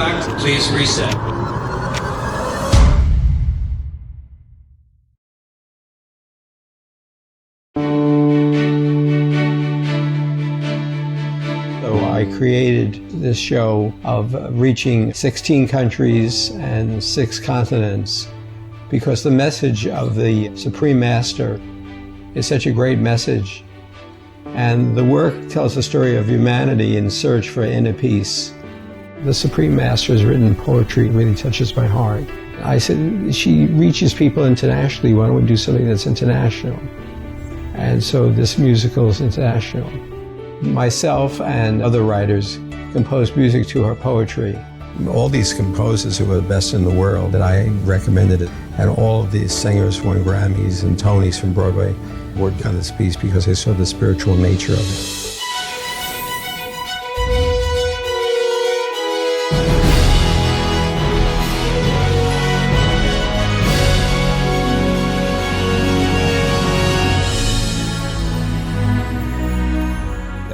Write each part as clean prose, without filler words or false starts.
Artifact, please reset. I created this show of reaching 16 countries and 6 continents because the message of the Supreme Master is such a great message. And the work tells the story of humanity in search for inner peace. The Supreme Master's written poetry really touches my heart. I said, she reaches people internationally. Why don't we do something that's international? And so this musical is international. Myself and other writers composed music to her poetry. All these composers who were the best in the world that I recommended it, and all of these singers won Grammys and Tonys from Broadway worked on this piece because they saw the spiritual nature of it.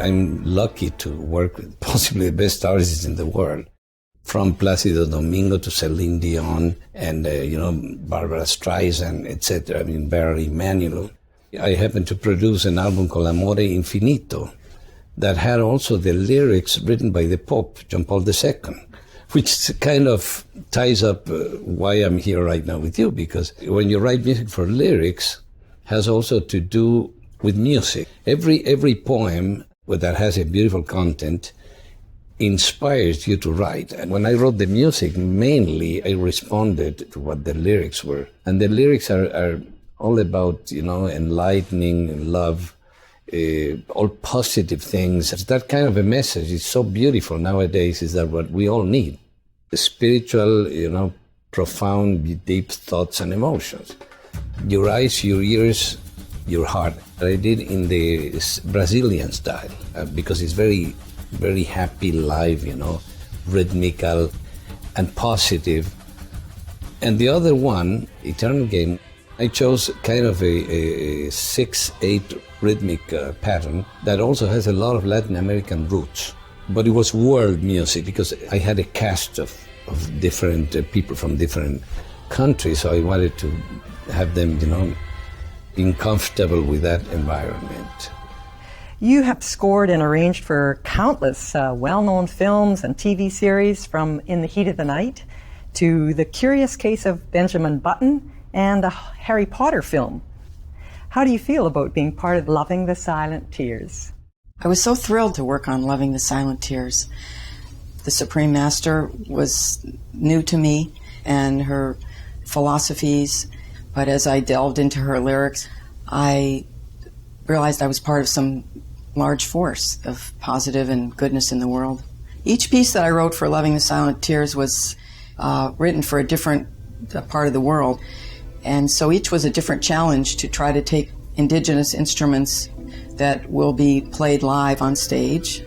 I'm lucky to work with possibly the best artists in the world, from Plácido Domingo to Celine Dion and, Barbara Streisand, etc. I mean, Barry Manilow. I happened to produce an album called Amore Infinito that had also the lyrics written by the Pope, John Paul II, which kind of ties up why I'm here right now with you, because when you write music for lyrics, has also to do with music. Every poem that has a beautiful content inspires you to write. And when I wrote the music, mainly I responded to what the lyrics were. And the lyrics are all about, enlightening, love, all positive things. That kind of a message is so beautiful nowadays, is that what we all need. The spiritual, profound, deep thoughts and emotions. Your eyes, your ears, your heart. I did in the Brazilian style because it's very, very happy, live, rhythmical and positive. And the other one, Eternal Game, I chose kind of a 6/8 rhythmic pattern that also has a lot of Latin American roots. But it was world music because I had a cast of different people from different countries, so I wanted to have them, being comfortable with that environment. You have scored and arranged for countless well-known films and TV series, from In the Heat of the Night to The Curious Case of Benjamin Button and the Harry Potter film. How do you feel about being part of Loving the Silent Tears? I was so thrilled to work on Loving the Silent Tears. The Supreme Master was new to me and her philosophies, but as I delved into her lyrics, I realized I was part of some large force of positive and goodness in the world. Each piece that I wrote for Loving the Silent Tears was written for a different part of the world, and so each was a different challenge to try to take indigenous instruments that will be played live on stage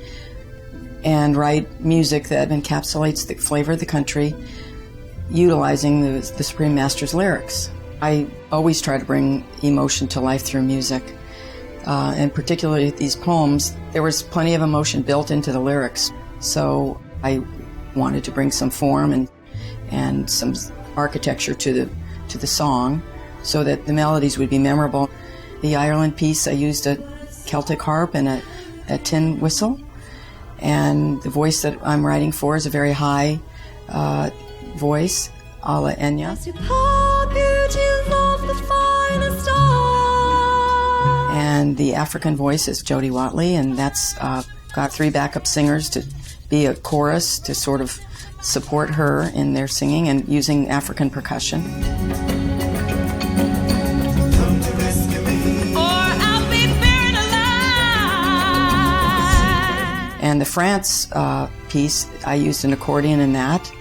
and write music that encapsulates the flavor of the country, utilizing the Supreme Master's lyrics. I always try to bring emotion to life through music, and particularly these poems, there was plenty of emotion built into the lyrics. So I wanted to bring some form and some architecture to the song so that the melodies would be memorable. The Ireland piece, I used a Celtic harp and a tin whistle, and the voice that I'm writing for is a very high voice, a la Enya. And the African voice is Jody Watley, and that's got 3 backup singers to be a chorus to sort of support her in their singing and using African percussion. And the France piece, I used an accordion in that.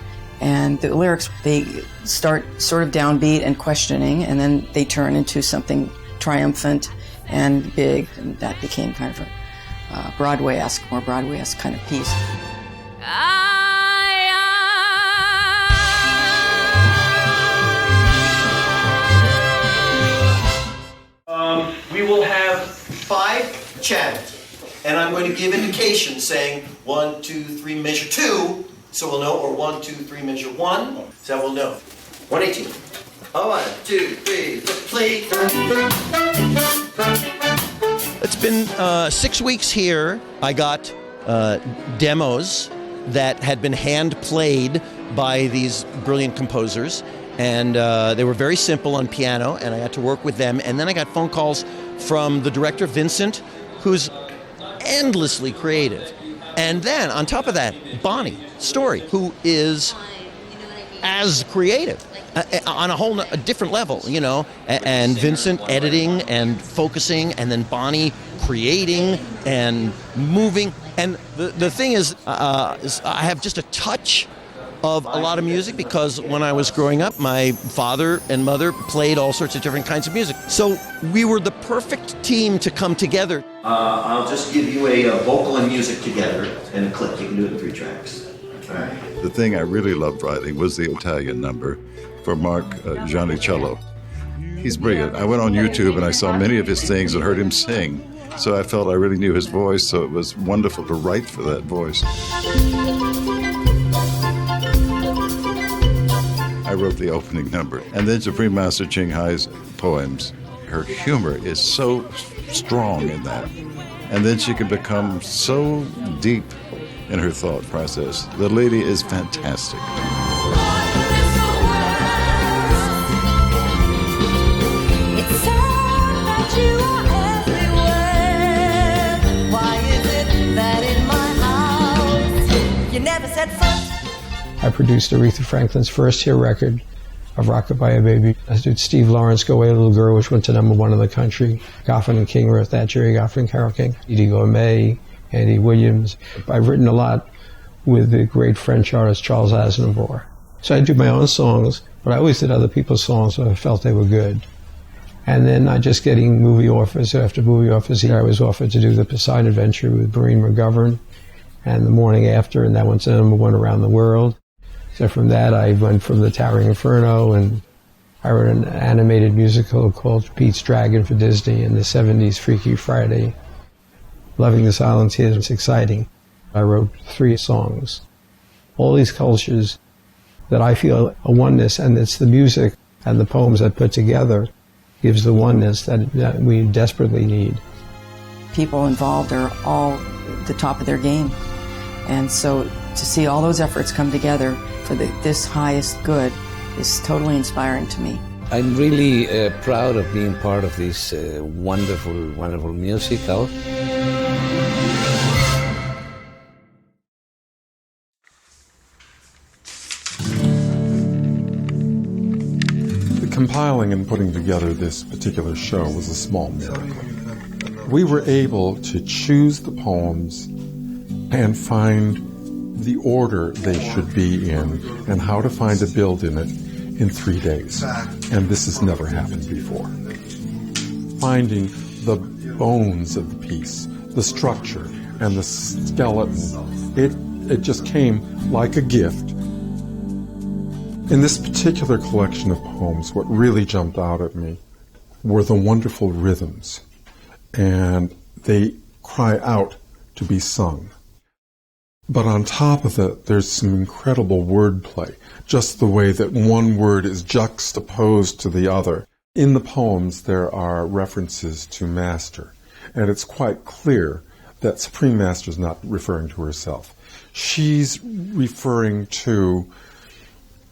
And the lyrics, they start sort of downbeat and questioning, and then they turn into something triumphant and big, and that became kind of a Broadway-esque, more Broadway-esque kind of piece. We will have 5 chants, and I'm going to give indications saying 1, 2, 3, measure 2, So we'll know, or 1, 2, 3, measure 1. So we'll know. 118. 1, 2, 3, play. It's been 6 weeks here. I got demos that had been hand played by these brilliant composers, and they were very simple on piano, and I got to work with them. And then I got phone calls from the director, Vincent, who's endlessly creative. And then on top of that, Bonnie Story, who is as creative on a different level, you know, and Vincent editing and focusing, and then Bonnie creating and moving. And the thing is I have just a touch of a lot of music because when I was growing up, my father and mother played all sorts of different kinds of music. So we were the perfect team to come together. I'll just give you a vocal and music together and a click. You can do it in 3 tracks. All right. The thing I really loved writing was the Italian number for Mark Giannicello. He's brilliant. I went on YouTube and I saw many of his things and heard him sing. So I felt I really knew his voice, so it was wonderful to write for that voice. I wrote the opening number. And then Supreme Master Ching Hai's poems. Her humor is so strong in that. And then she can become so deep in her thought process. The lady is fantastic. I produced Aretha Franklin's first hit record of Rockabye Baby. I did Steve Lawrence, Go Away Little Girl, which went to #1 in the country. Goffin and King wrote that, Jerry Goffin and Carole King. Edie Gourmet, Andy Williams. I've written a lot with the great French artist Charles Aznavour. So I do my own songs, but I always did other people's songs so I felt they were good. And then I just getting movie offers after movie offers. Here I was offered to do The Poseidon Adventure with Maureen McGovern and The Morning After, and that went to #1 around the world. So from that, I went from The Towering Inferno, and I wrote an animated musical called Pete's Dragon for Disney in the 70s, Freaky Friday. Loving the Silent Tears was exciting. I wrote 3 songs. All these cultures that I feel a oneness, and it's the music and the poems that put together gives the oneness that we desperately need. People involved are all at the top of their game. And so to see all those efforts come together for this highest good is totally inspiring to me. I'm really proud of being part of this wonderful, wonderful musical. Compiling and putting together this particular show was a small miracle. We were able to choose the poems and find the order they should be in and how to find a build in it in 3 days. And this has never happened before. Finding the bones of the piece, the structure, and the skeleton, it just came like a gift. In this particular collection of poems, what really jumped out at me were the wonderful rhythms, and they cry out to be sung. But on top of that, there's some incredible wordplay, just the way that one word is juxtaposed to the other. In the poems, there are references to Master, and it's quite clear that Supreme Master is not referring to herself. She's referring to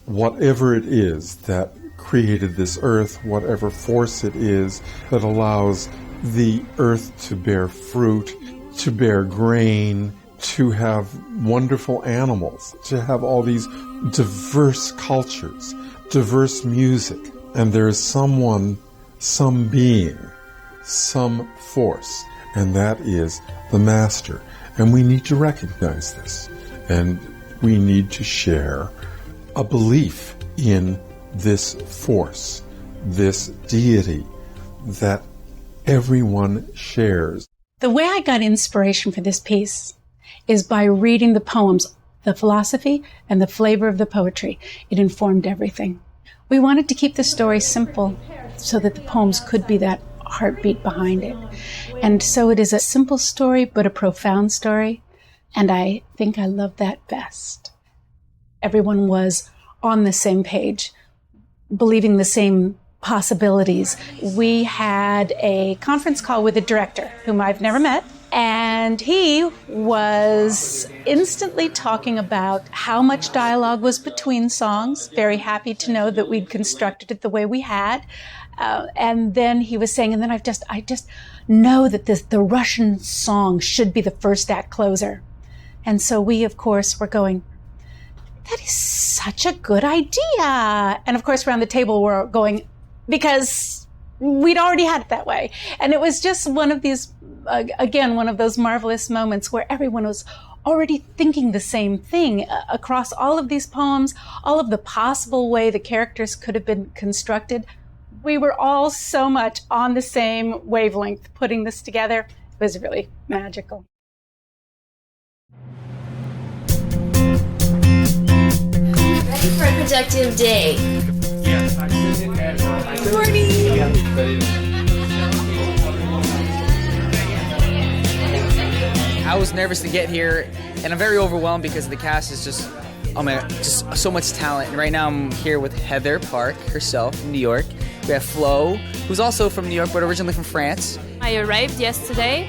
whatever it is that created this earth, whatever force it is that allows the earth to bear fruit, to bear grain, to have wonderful animals, to have all these diverse cultures, diverse music. And there is someone, some being, some force, and that is the Master. And we need to recognize this. And we need to share a belief in this force, this deity that everyone shares. The way I got inspiration for this piece is by reading the poems, the philosophy and the flavor of the poetry. It informed everything. We wanted to keep the story simple so that the poems could be that heartbeat behind it. And so it is a simple story, but a profound story. And I think I love that best. everyone was on the same page, believing the same possibilities. We had a conference call with a director whom I've never met, and he was instantly talking about how much dialogue was between songs, very happy to know that we'd constructed it the way we had. And then he was saying, and then I just know that the Russian song should be the first act closer. And so we, of course, were going, that is such a good idea. And of course, around the table, we're going, because we'd already had it that way. And it was just one of these, again, one of those marvelous moments where everyone was already thinking the same thing across all of these poems, all of the possible way the characters could have been constructed. We were all so much on the same wavelength putting this together. It was really magical. Ready for a productive day. Good morning. I was nervous to get here, and I'm very overwhelmed because the cast is just, oh my God, just so much talent. And right now I'm here with Heather Park herself from New York. We have Flo, who's also from New York, but originally from France. I arrived yesterday,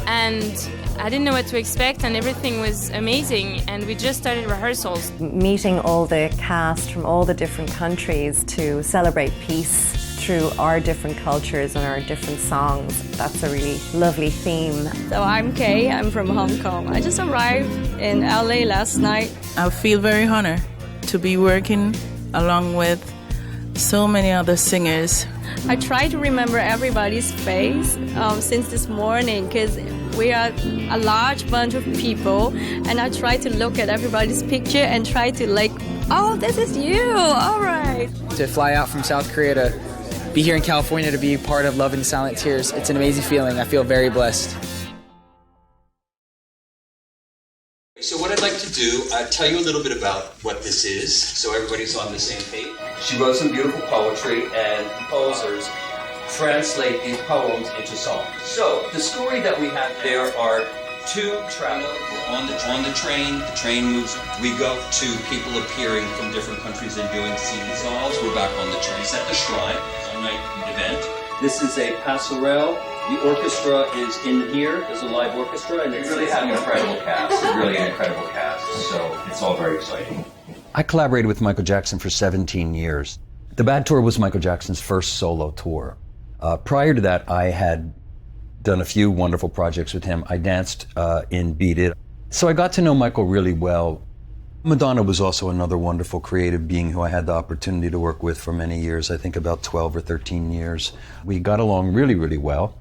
and I didn't know what to expect, and everything was amazing, and we just started rehearsals. Meeting all the cast from all the different countries to celebrate peace through our different cultures and our different songs. That's a really lovely theme. So I'm Kay, I'm from Hong Kong. I just arrived in LA last night. I feel very honored to be working along with so many other singers. I try to remember everybody's face since this morning because we are a large bunch of people, and I try to look at everybody's picture and try to oh, this is you, all right. To fly out from South Korea to be here in California to be part of Loving the Silent Tears, it's an amazing feeling. I feel very blessed. So what I'd like to do, tell you a little bit about what this is, so everybody's on the same page. She wrote some beautiful poetry, and composers translate these poems into songs. So the story that we have, there are two travelers on the train moves. We go to people appearing from different countries and doing scene songs. We're back on the train. It's at the Shrine, a night event. This is a passerelle. The orchestra is in here. There's a live orchestra, and it's really an incredible cast. It's really an incredible cast, so it's all very exciting. I collaborated with Michael Jackson for 17 years. The Bad Tour was Michael Jackson's first solo tour. Prior to that, I had done a few wonderful projects with him. I danced in Beat It. So I got to know Michael really well. Madonna was also another wonderful creative being who I had the opportunity to work with for many years, I think about 12 or 13 years. We got along really, really well.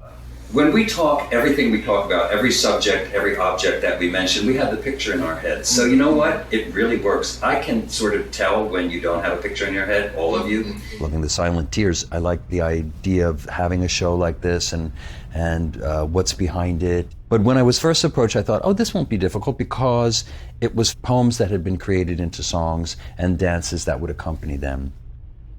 When we talk, everything we talk about, every subject, every object that we mention, we have the picture in our heads. So you know what? It really works. I can sort of tell when you don't have a picture in your head, all of you. Loving the Silent Tears, I like the idea of having a show like this and what's behind it. But when I was first approached, I thought, oh, this won't be difficult because it was poems that had been created into songs and dances that would accompany them.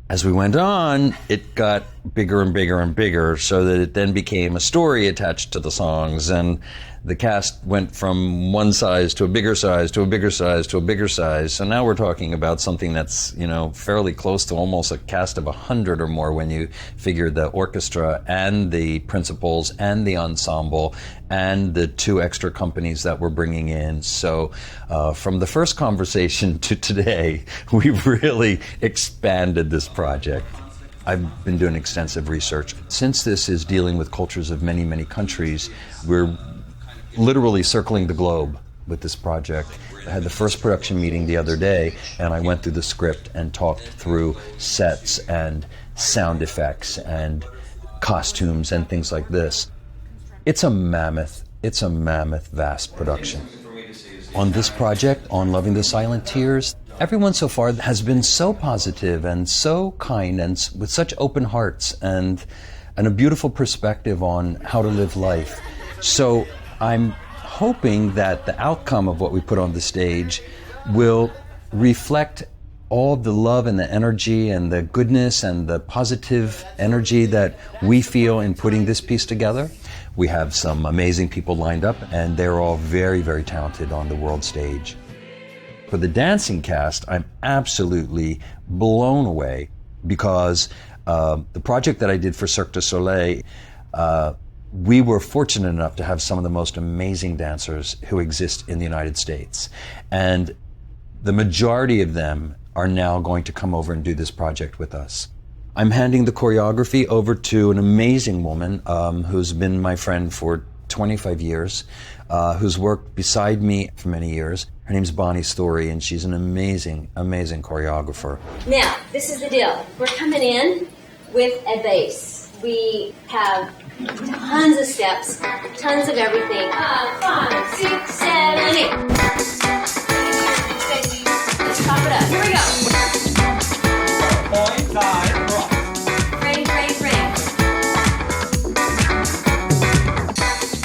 As we went on, it got bigger and bigger and bigger, so that it then became a story attached to the songs, and the cast went from one size to a bigger size to a bigger size to a bigger size. So now we're talking about something that's, fairly close to almost a cast of 100 or more when you figure the orchestra and the principals and the ensemble and the two extra companies that we're bringing in. So from the first conversation to today, we've really expanded this project. I've been doing extensive research. Since this is dealing with cultures of many, many countries, we're literally circling the globe with this project. I had the first production meeting the other day, and I went through the script and talked through sets and sound effects and costumes and things like this. It's a mammoth, vast production. On this project, on Loving the Silent Tears, everyone so far has been so positive and so kind and with such open hearts and a beautiful perspective on how to live life. So I'm hoping that the outcome of what we put on the stage will reflect all the love and the energy and the goodness and the positive energy that we feel in putting this piece together. We have some amazing people lined up, and they're all very, very talented on the world stage. For the dancing cast, I'm absolutely blown away because the project that I did for Cirque du Soleil, we were fortunate enough to have some of the most amazing dancers who exist in the United States. And the majority of them are now going to come over and do this project with us. I'm handing the choreography over to an amazing woman who's been my friend for 25 years, who's worked beside me for many years. Her name's Bonnie Story, and she's an amazing, amazing choreographer. Now, this is the deal. We're coming in with a bass. We have tons of steps, tons of everything. 5, 6, 7, 8. Let's top it up. Here we go. Point, time, rock. Ring.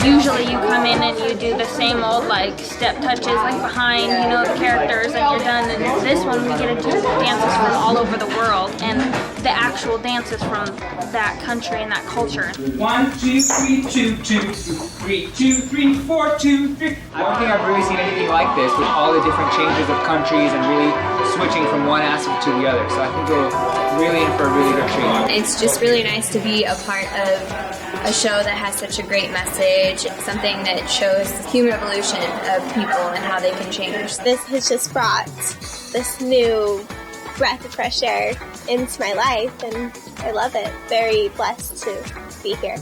Usually you come in and you do the same old like step touches like behind, you know, the characters and you're done. And this one we get to do dances from all over the world and the actual dances from that country and that culture. 1, 2, 3, 2, 2, 3, 2, 3, 4, 2, 3. I don't think I've really seen anything like this with all the different changes of countries and really switching from one aspect to the other. So I think we're really in for a really good treat. It's just really nice to be a part of a show that has such a great message, something that shows the human evolution of people and how they can change. This has just brought this new breath of fresh air into my life, and I love it. Very blessed to be here.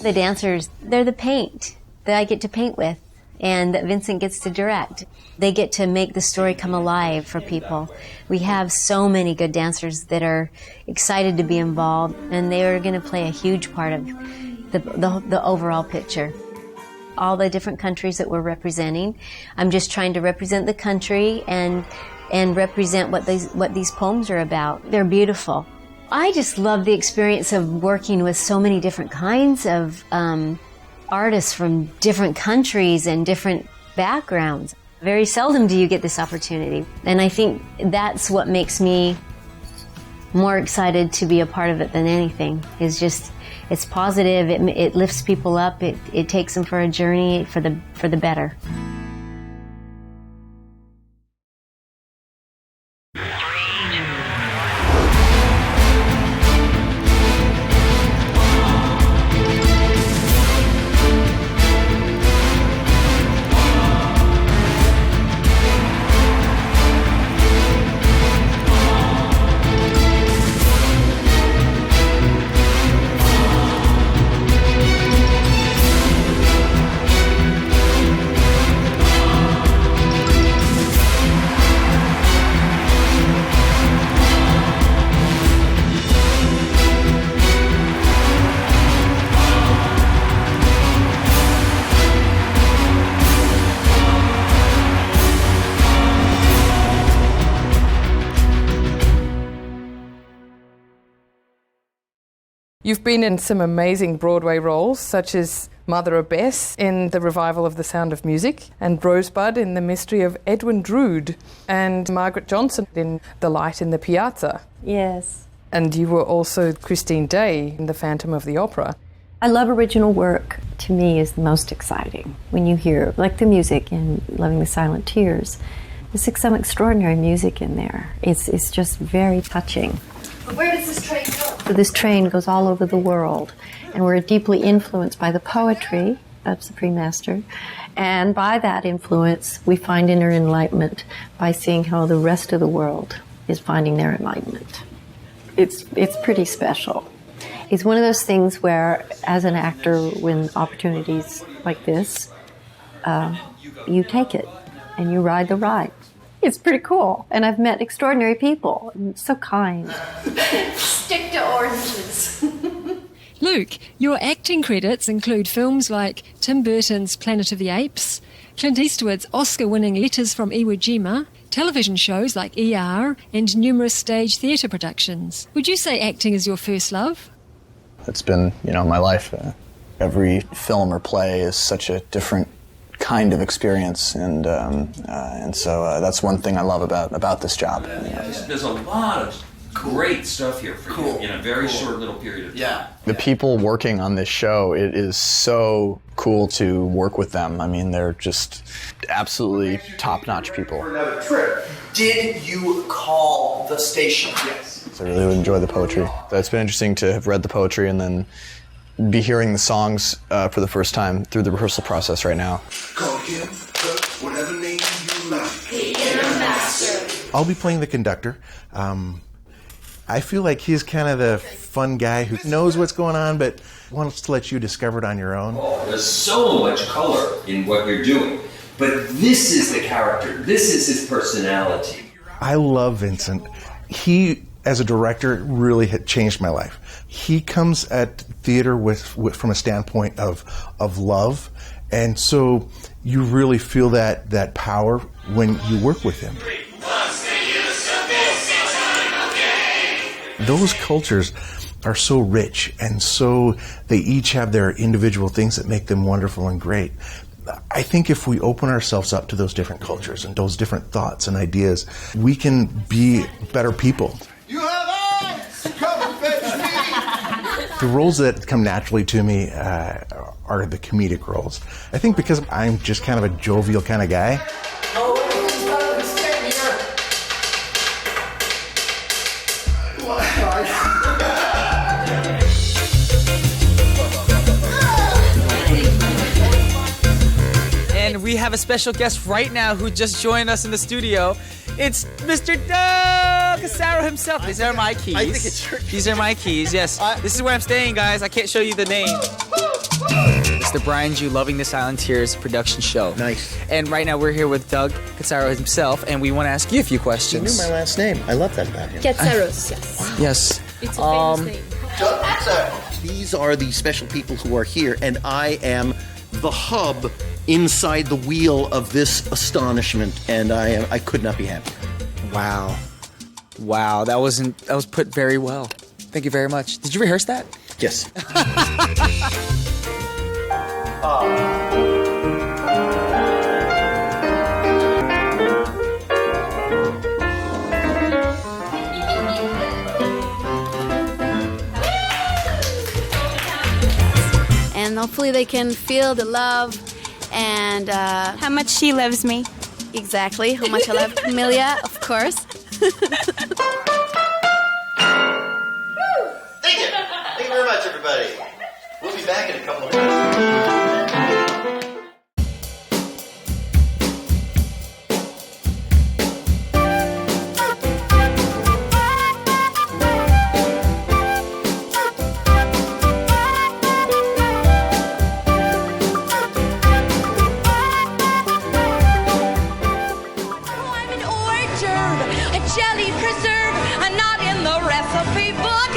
The dancers, they're the paint that I get to paint with and that Vincent gets to direct. They get to make the story come alive for people. We have so many good dancers that are excited to be involved, and they are going to play a huge part of the overall picture. All the different countries that we're representing, I'm just trying to represent the country and represent what these poems are about. They're beautiful. I just love the experience of working with so many different kinds of artists from different countries and different backgrounds. Very seldom do you get this opportunity. And I think that's what makes me more excited to be a part of it than anything. Is just, it's positive, it lifts people up, it takes them for a journey for the better. You've been in some amazing Broadway roles, such as Mother Abbess in the revival of The Sound of Music, and Rosebud in The Mystery of Edwin Drood, and Margaret Johnson in The Light in the Piazza. Yes. And you were also Christine Day in The Phantom of the Opera. I love original work. To me is the most exciting. When you hear, like the music in Loving the Silent Tears, there's some extraordinary music in there. It's just very touching. But where does this train go? So this train goes all over the world, and we're deeply influenced by the poetry of Supreme Master, and by that influence we find inner enlightenment by seeing how the rest of the world is finding their enlightenment. It's pretty special. It's one of those things where, as an actor, when opportunities like this, you take it and you ride the ride. It's pretty cool, and I've met extraordinary people. So kind. Stick to oranges. Luke, your acting credits include films like Tim Burton's Planet of the Apes, Clint Eastwood's Oscar-winning Letters from Iwo Jima, television shows like ER, and numerous stage theatre productions. Would you say acting is your first love? It's been, my life. Every film or play is such a different kind of experience, and so that's one thing I love about this job. There's a lot of great stuff here for you in a very short little period of time. Yeah. The people working on this show, it is so cool to work with them. I mean, they're just absolutely top-notch people. For another trip. Did you call the station? Yes. I really enjoy the poetry. It's been interesting to have read the poetry and then be hearing the songs for the first time through the rehearsal process right now. Call him, whatever name you like. I'll be playing the conductor. I feel like he's kind of the fun guy who knows what's going on, but wants to let you discover it on your own. Oh, there's so much color in what you're doing, but this is the character. This is his personality. I love Vincent. He, as a director, really had changed my life. He comes at theater from a standpoint of love, and so you really feel that power when you work with him. Those cultures are so rich, and so they each have their individual things that make them wonderful and great. I think if we open ourselves up to those different cultures and those different thoughts and ideas, we can be better people. You have eyes! Come and fetch me! The roles that come naturally to me are the comedic roles. I think because I'm just kind of a jovial kind of guy. And we have a special guest right now who just joined us in the studio. It's Mr. Doug Casaro himself. These are my keys. I think it's your keys. These are my keys, yes. This is where I'm staying, guys. I can't show you the name. It's the Brian Jew Loving the Silent Tears production show. Nice. And right now we're here with Doug Casaro himself, and we want to ask you a few questions. You knew my last name. I love that about him. Katsaros, yes. Yes. It's a famous name. Doug Casaro. These are the special people who are here, and I am the hub inside the wheel of this astonishment, and I could not be happier. Wow. Wow, that was put very well. Thank you very much. Did you rehearse that? Yes. And hopefully they can feel the love and How much she loves me. exactly how much I love Camellia, of course. Thank you. Thank you very much, everybody. We'll be back in a couple of minutes. Jelly preserve, not in the recipe book.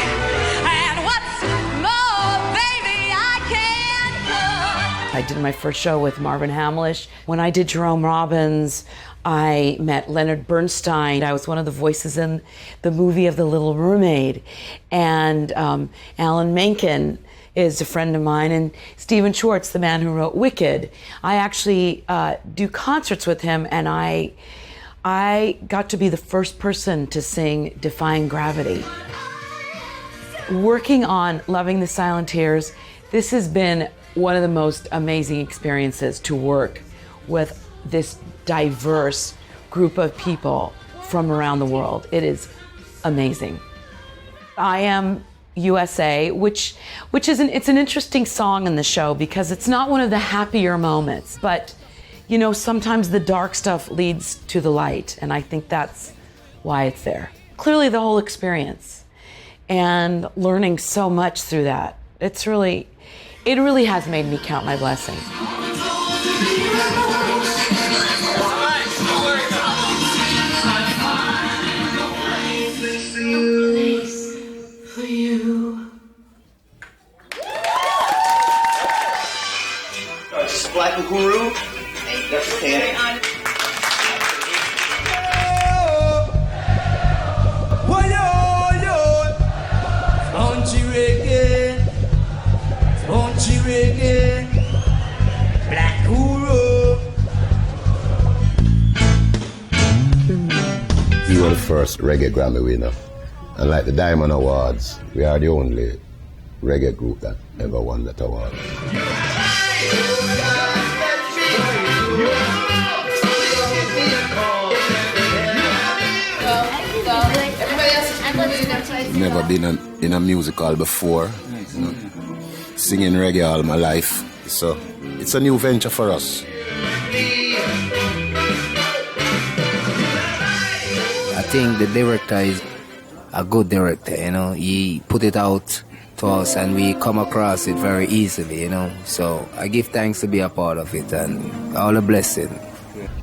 And what's more, baby, I can cook. I did my first show with Marvin Hamlish. When I did Jerome Robbins, I met Leonard Bernstein. I was one of the voices in the movie of The Little Mermaid. And Alan Menken is a friend of mine, and Stephen Schwartz, the man who wrote Wicked. I actually do concerts with him, and I got to be the first person to sing Defying Gravity. Working on Loving the Silent Tears, this has been one of the most amazing experiences to work with this diverse group of people from around the world. It is amazing. I Am USA, which is it's an interesting song in the show because it's not one of the happier moments, but you know, sometimes the dark stuff leads to the light, and I think that's why it's there. Clearly the whole experience and learning so much through that. It really has made me count my blessings. For you. Just a black guru. That's your can. Black guru. You were the first reggae Grammy winner. And like the Diamond Awards, we are the only reggae group that ever won that award. Never been in a musical before. You know, singing reggae all my life. So it's a new venture for us. I think the director is a good director, you know. He put it out to us and we come across it very easily, you know. So I give thanks to be a part of it and all the blessing.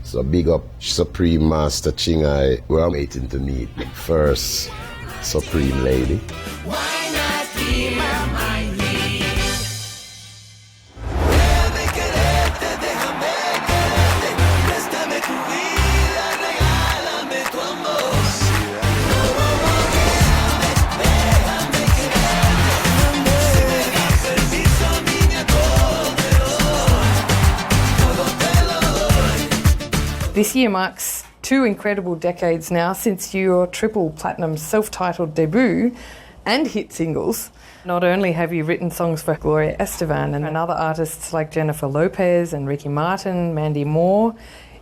So big up Supreme Master Chingai. We're waiting to meet the first Supreme Lady. Why not keep my mind This year marks 2 incredible decades now since your triple platinum self-titled debut and hit singles. Not only have you written songs for Gloria Estefan and other artists like Jennifer Lopez and Ricky Martin, Mandy Moore,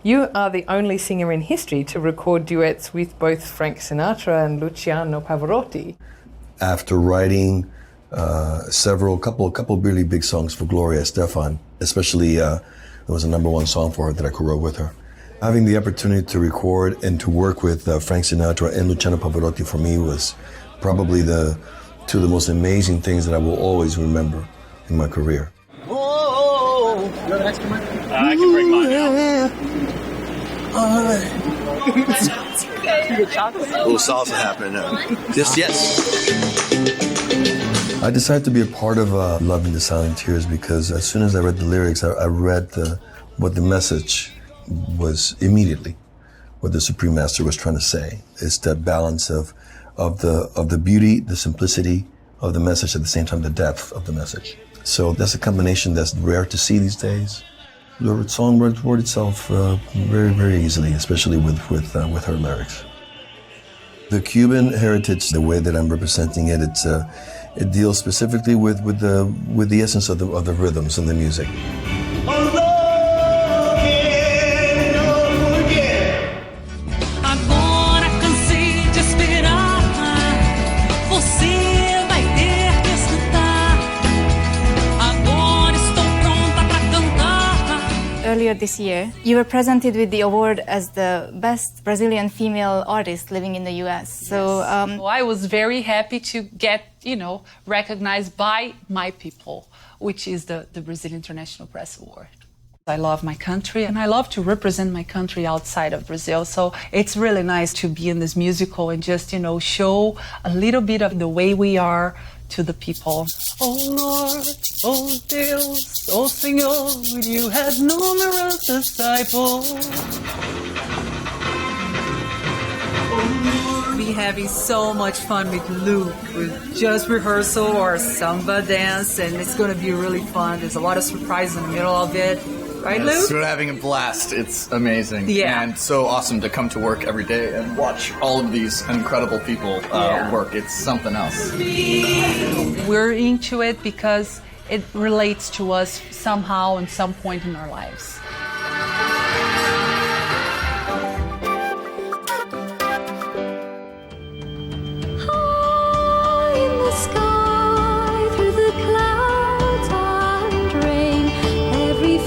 you are the only singer in history to record duets with both Frank Sinatra and Luciano Pavarotti. After writing a couple really big songs for Gloria Estefan, especially there was a #1 song for her that I co-wrote with her. Having the opportunity to record and to work with Frank Sinatra and Luciano Pavarotti for me was probably two of the most amazing things that I will always remember in my career. Oh, you have an extra mic? I can bring mine out. All right. A little salsa happening now. Yes. I decided to be a part of Loving the Silent Tears because as soon as I read the lyrics, I read what the message was immediately, what the Supreme Master was trying to say. It's that balance of the beauty, the simplicity of the message, at the same time the depth of the message. So that's a combination that's rare to see these days. The song wrote itself very, very easily, especially with her lyrics. The Cuban heritage, the way that I'm representing it, it deals specifically with the essence of the rhythms and the music. Earlier this year, you were presented with the award as the best Brazilian female artist living in the U.S. So I was very happy to get, recognized by my people, which is the Brazilian International Press Award. I love my country and I love to represent my country outside of Brazil. So it's really nice to be in this musical and just, show a little bit of the way we are to the people. Oh Lord, oh Deus, oh Senor, you had numerous disciples. We're having so much fun with Luke, with just rehearsal or samba dance, and it's going to be really fun. There's a lot of surprises in the middle of it. Right, Luke? We're having a blast. It's amazing. Yeah. And so awesome to come to work every day and watch all of these incredible people work. It's something else. We're into it because it relates to us somehow in some point in our lives. High in the sky, through the clouds and rain, every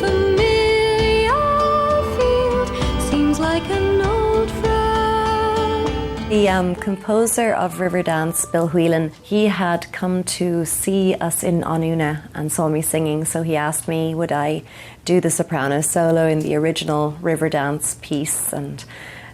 like an old friend. The composer of Riverdance, Bill Whelan, he had come to see us in ʻANU and saw me singing, so he asked me would I do the soprano solo in the original Riverdance piece, and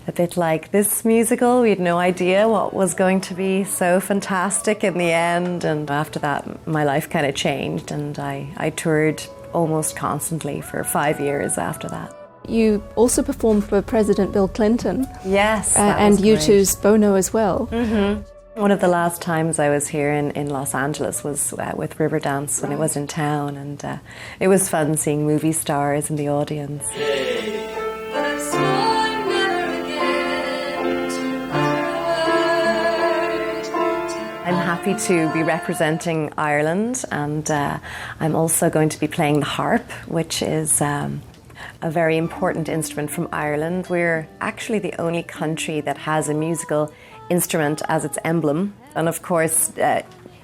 a bit like this musical, we had no idea what was going to be so fantastic in the end, and after that my life kind of changed and I toured almost constantly for 5 years after that. You also performed for President Bill Clinton. Yes, and U2's Bono as well. Mm-hmm. One of the last times I was here in Los Angeles was with Riverdance when it was in town, and it was fun seeing movie stars in the audience. happy to be representing Ireland, and I'm also going to be playing the harp, which is a very important instrument from Ireland. We're actually the only country that has a musical instrument as its emblem, and of course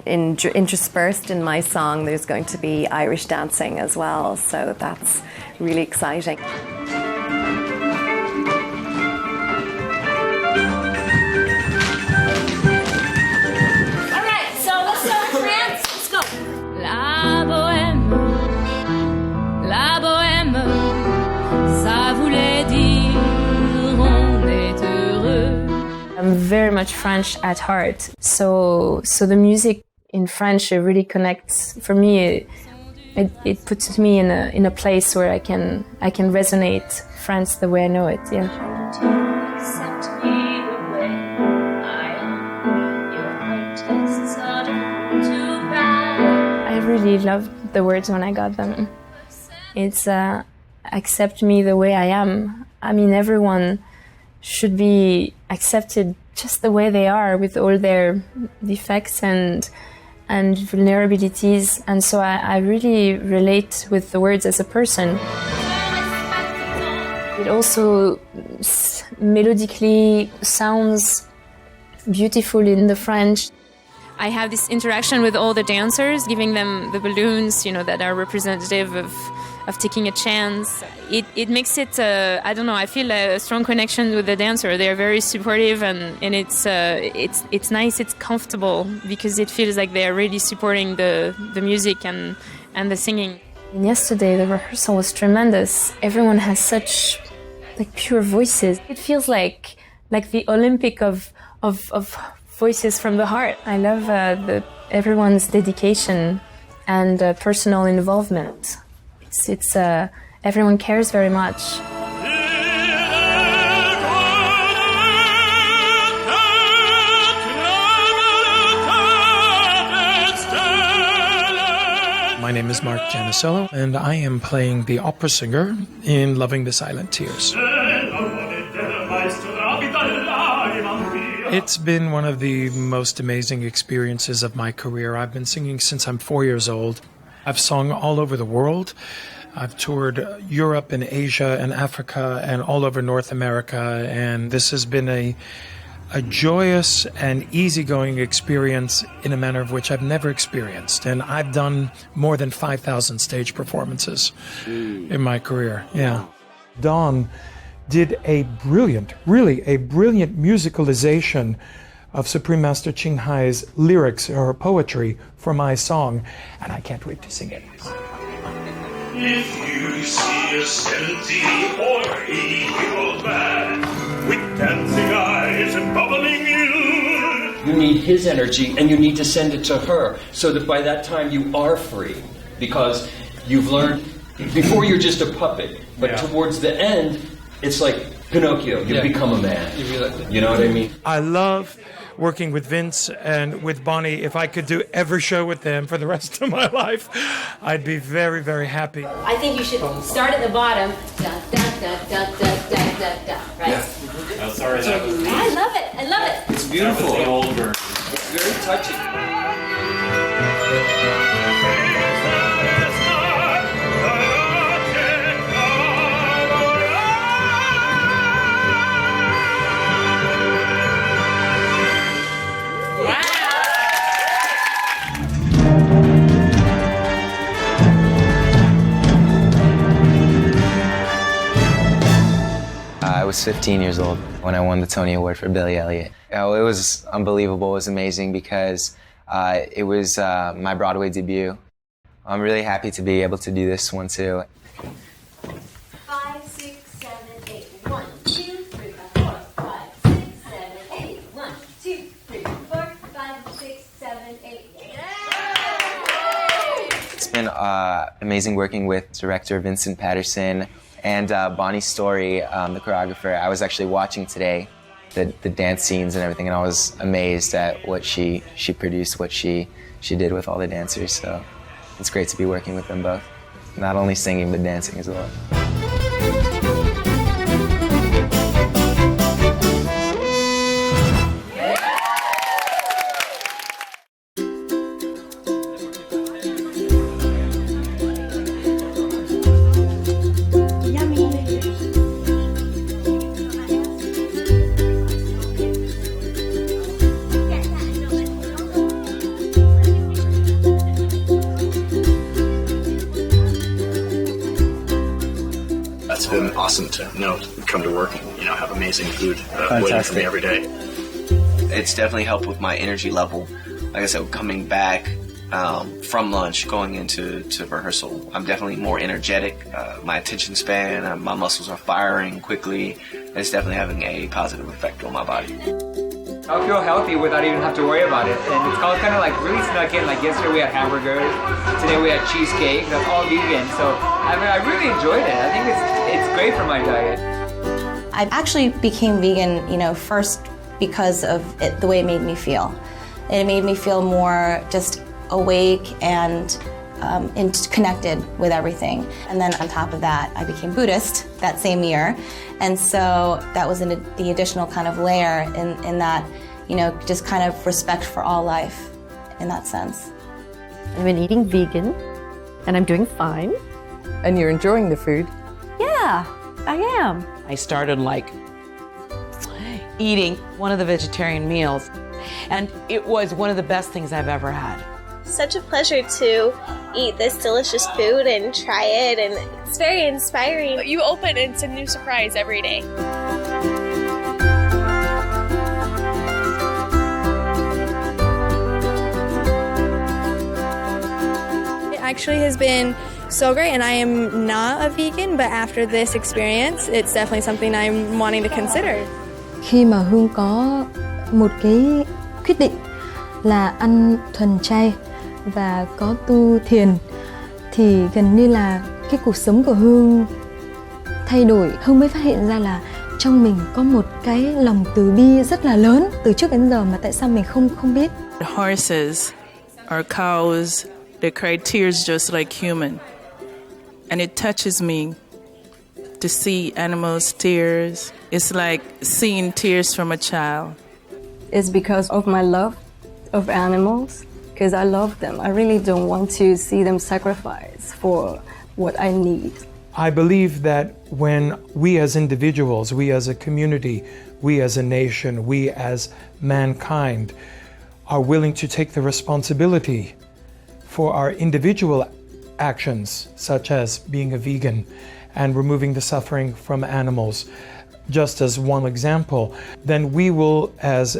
interspersed in my song there's going to be Irish dancing as well, so that's really exciting. Alright, so let's start with France. Let's go. La bohème, ça voulait dire on est heureux. I'm very much French at heart, so the music in French, it really connects. For me, it puts me in a place where I can resonate France the way I know it. Yeah. I really loved the words when I got them. It's accept me the way I am. I mean, everyone should be accepted just the way they are, with all their defects and vulnerabilities, and so I really relate with the words as a person. It also melodically sounds beautiful in the French. I have this interaction with all the dancers, giving them the balloons, that are representative of taking a chance. It makes it, I don't know, I feel a strong connection with the dancer. They're very supportive, and it's nice, it's comfortable, because it feels like they're really supporting the music and the singing. And yesterday the rehearsal was tremendous. Everyone has such pure voices. It feels like the Olympic of voices from the heart. I love everyone's dedication and personal involvement. It's everyone cares very much. My name is Mark Janicello, and I am playing the opera singer in Loving the Silent Tears. It's been one of the most amazing experiences of my career. I've been singing since I'm 4 years old. I've sung all over the world. I've toured Europe and Asia and Africa and all over North America, and this has been a joyous and easygoing experience in a manner of which I've never experienced. And I've done more than 5,000 stage performances in my career. Yeah. Dawn did a brilliant musicalization of Supreme Master Ching Hai's lyrics or poetry for my song, and I can't wait to sing it. If you see a 70 or 80-year-old man with dancing eyes and bubbling youth, You need his energy, and you need to send it to her, so that by that time you are free, because you've learned. Before you're just a puppet, but towards the end, it's like Pinocchio. You become a man. You know what I mean? I love working with Vince and with Bonnie. If I could do every show with them for the rest of my life, I'd be very, very happy. I think you should start at the bottom. Da, da, da, da, da, da, da, da, right? Yeah. Oh, sorry, that was me. I love it. I love it. It's beautiful. That was the old version. It's very touching. I was 15 years old when I won the Tony Award for Billy Elliot. It was unbelievable. It was amazing because it was my Broadway debut. I'm really happy to be able to do this one too. 5, 6, 7, 8. 1, 2, 3, 4, 5, 6, 7, 8. 1, 2, 3, 4, 5, 6, 7, 8. It's been amazing working with director Vincent Patterson and Bonnie Story, the choreographer. I was actually watching today the dance scenes and everything, and I was amazed at what she produced, what she did with all the dancers. So it's great to be working with them both. Not only singing, but dancing as well. that's been awesome to come to work and have amazing food waiting for me every day. It's definitely helped with my energy level. Like I said, coming back from lunch, going into rehearsal, I'm definitely more energetic. My attention span, my muscles are firing quickly. It's definitely having a positive effect on my body. I feel healthy without even have to worry about it, and it's all kind of like really snuck in. Like yesterday we had hamburgers, today we had cheesecake. That's all vegan, so I really enjoyed it. I think it's great for my diet. I actually became vegan, first because of the way it made me feel. It made me feel more just awake and connected with everything. And then on top of that, I became Buddhist that same year. And so that was the additional kind of layer in that, just kind of respect for all life in that sense. I've been eating vegan and I'm doing fine. And you're enjoying the food? Yeah, I am. I started eating one of the vegetarian meals, and it was one of the best things I've ever had. Such a pleasure to eat this delicious food and try it, and it's very inspiring. You open and it's a new surprise every day. It actually has been so great, and I am not a vegan, but after this experience, it's definitely something I'm wanting to consider. Khi mà Hương có một cái quyết định là ăn thuần chay và có tu thiền, thì gần như là cái cuộc sống của Hương thay đổi. Hương mới phát hiện ra là trong mình có một cái lòng từ bi rất là lớn từ trước đến giờ mà tại sao mình không biết. The horses or cows, they cry tears just like human. And it touches me to see animals' tears. It's like seeing tears from a child. It's because of my love of animals, because I love them. I really don't want to see them sacrifice for what I need. I believe that when we as individuals, we as a community, we as a nation, we as mankind are willing to take the responsibility for our individual actions, such as being a vegan and removing the suffering from animals, just as one example, then we will, as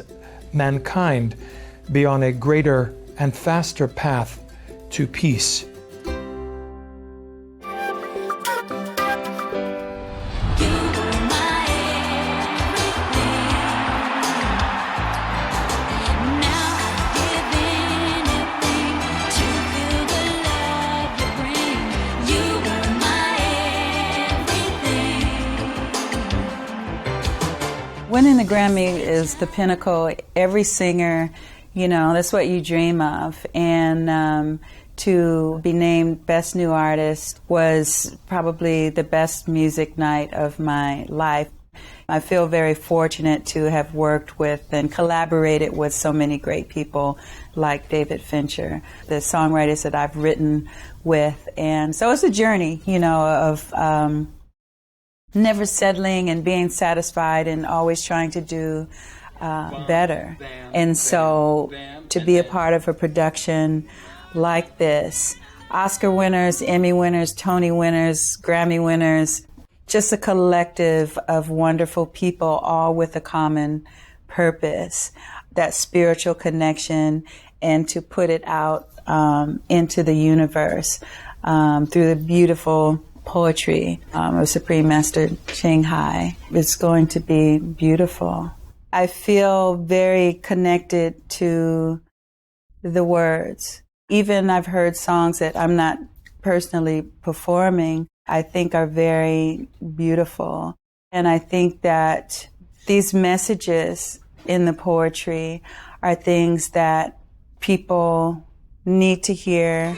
mankind, be on a greater and faster path to peace. Winning the Grammy is the pinnacle. Every singer, that's what you dream of. And to be named Best New Artist was probably the best music night of my life. I feel very fortunate to have worked with and collaborated with so many great people like David Fincher, the songwriters that I've written with. And so it's a journey, of never settling and being satisfied and always trying to do better. And so to be a part of a production like this, Oscar winners, Emmy winners, Tony winners, Grammy winners, just a collective of wonderful people, all with a common purpose, that spiritual connection, and to put it out into the universe through the beautiful poetry of Supreme Master Ching Hai. It's going to be beautiful. I feel very connected to the words. Even I've heard songs that I'm not personally performing, I think are very beautiful. And I think that these messages in the poetry are things that people need to hear.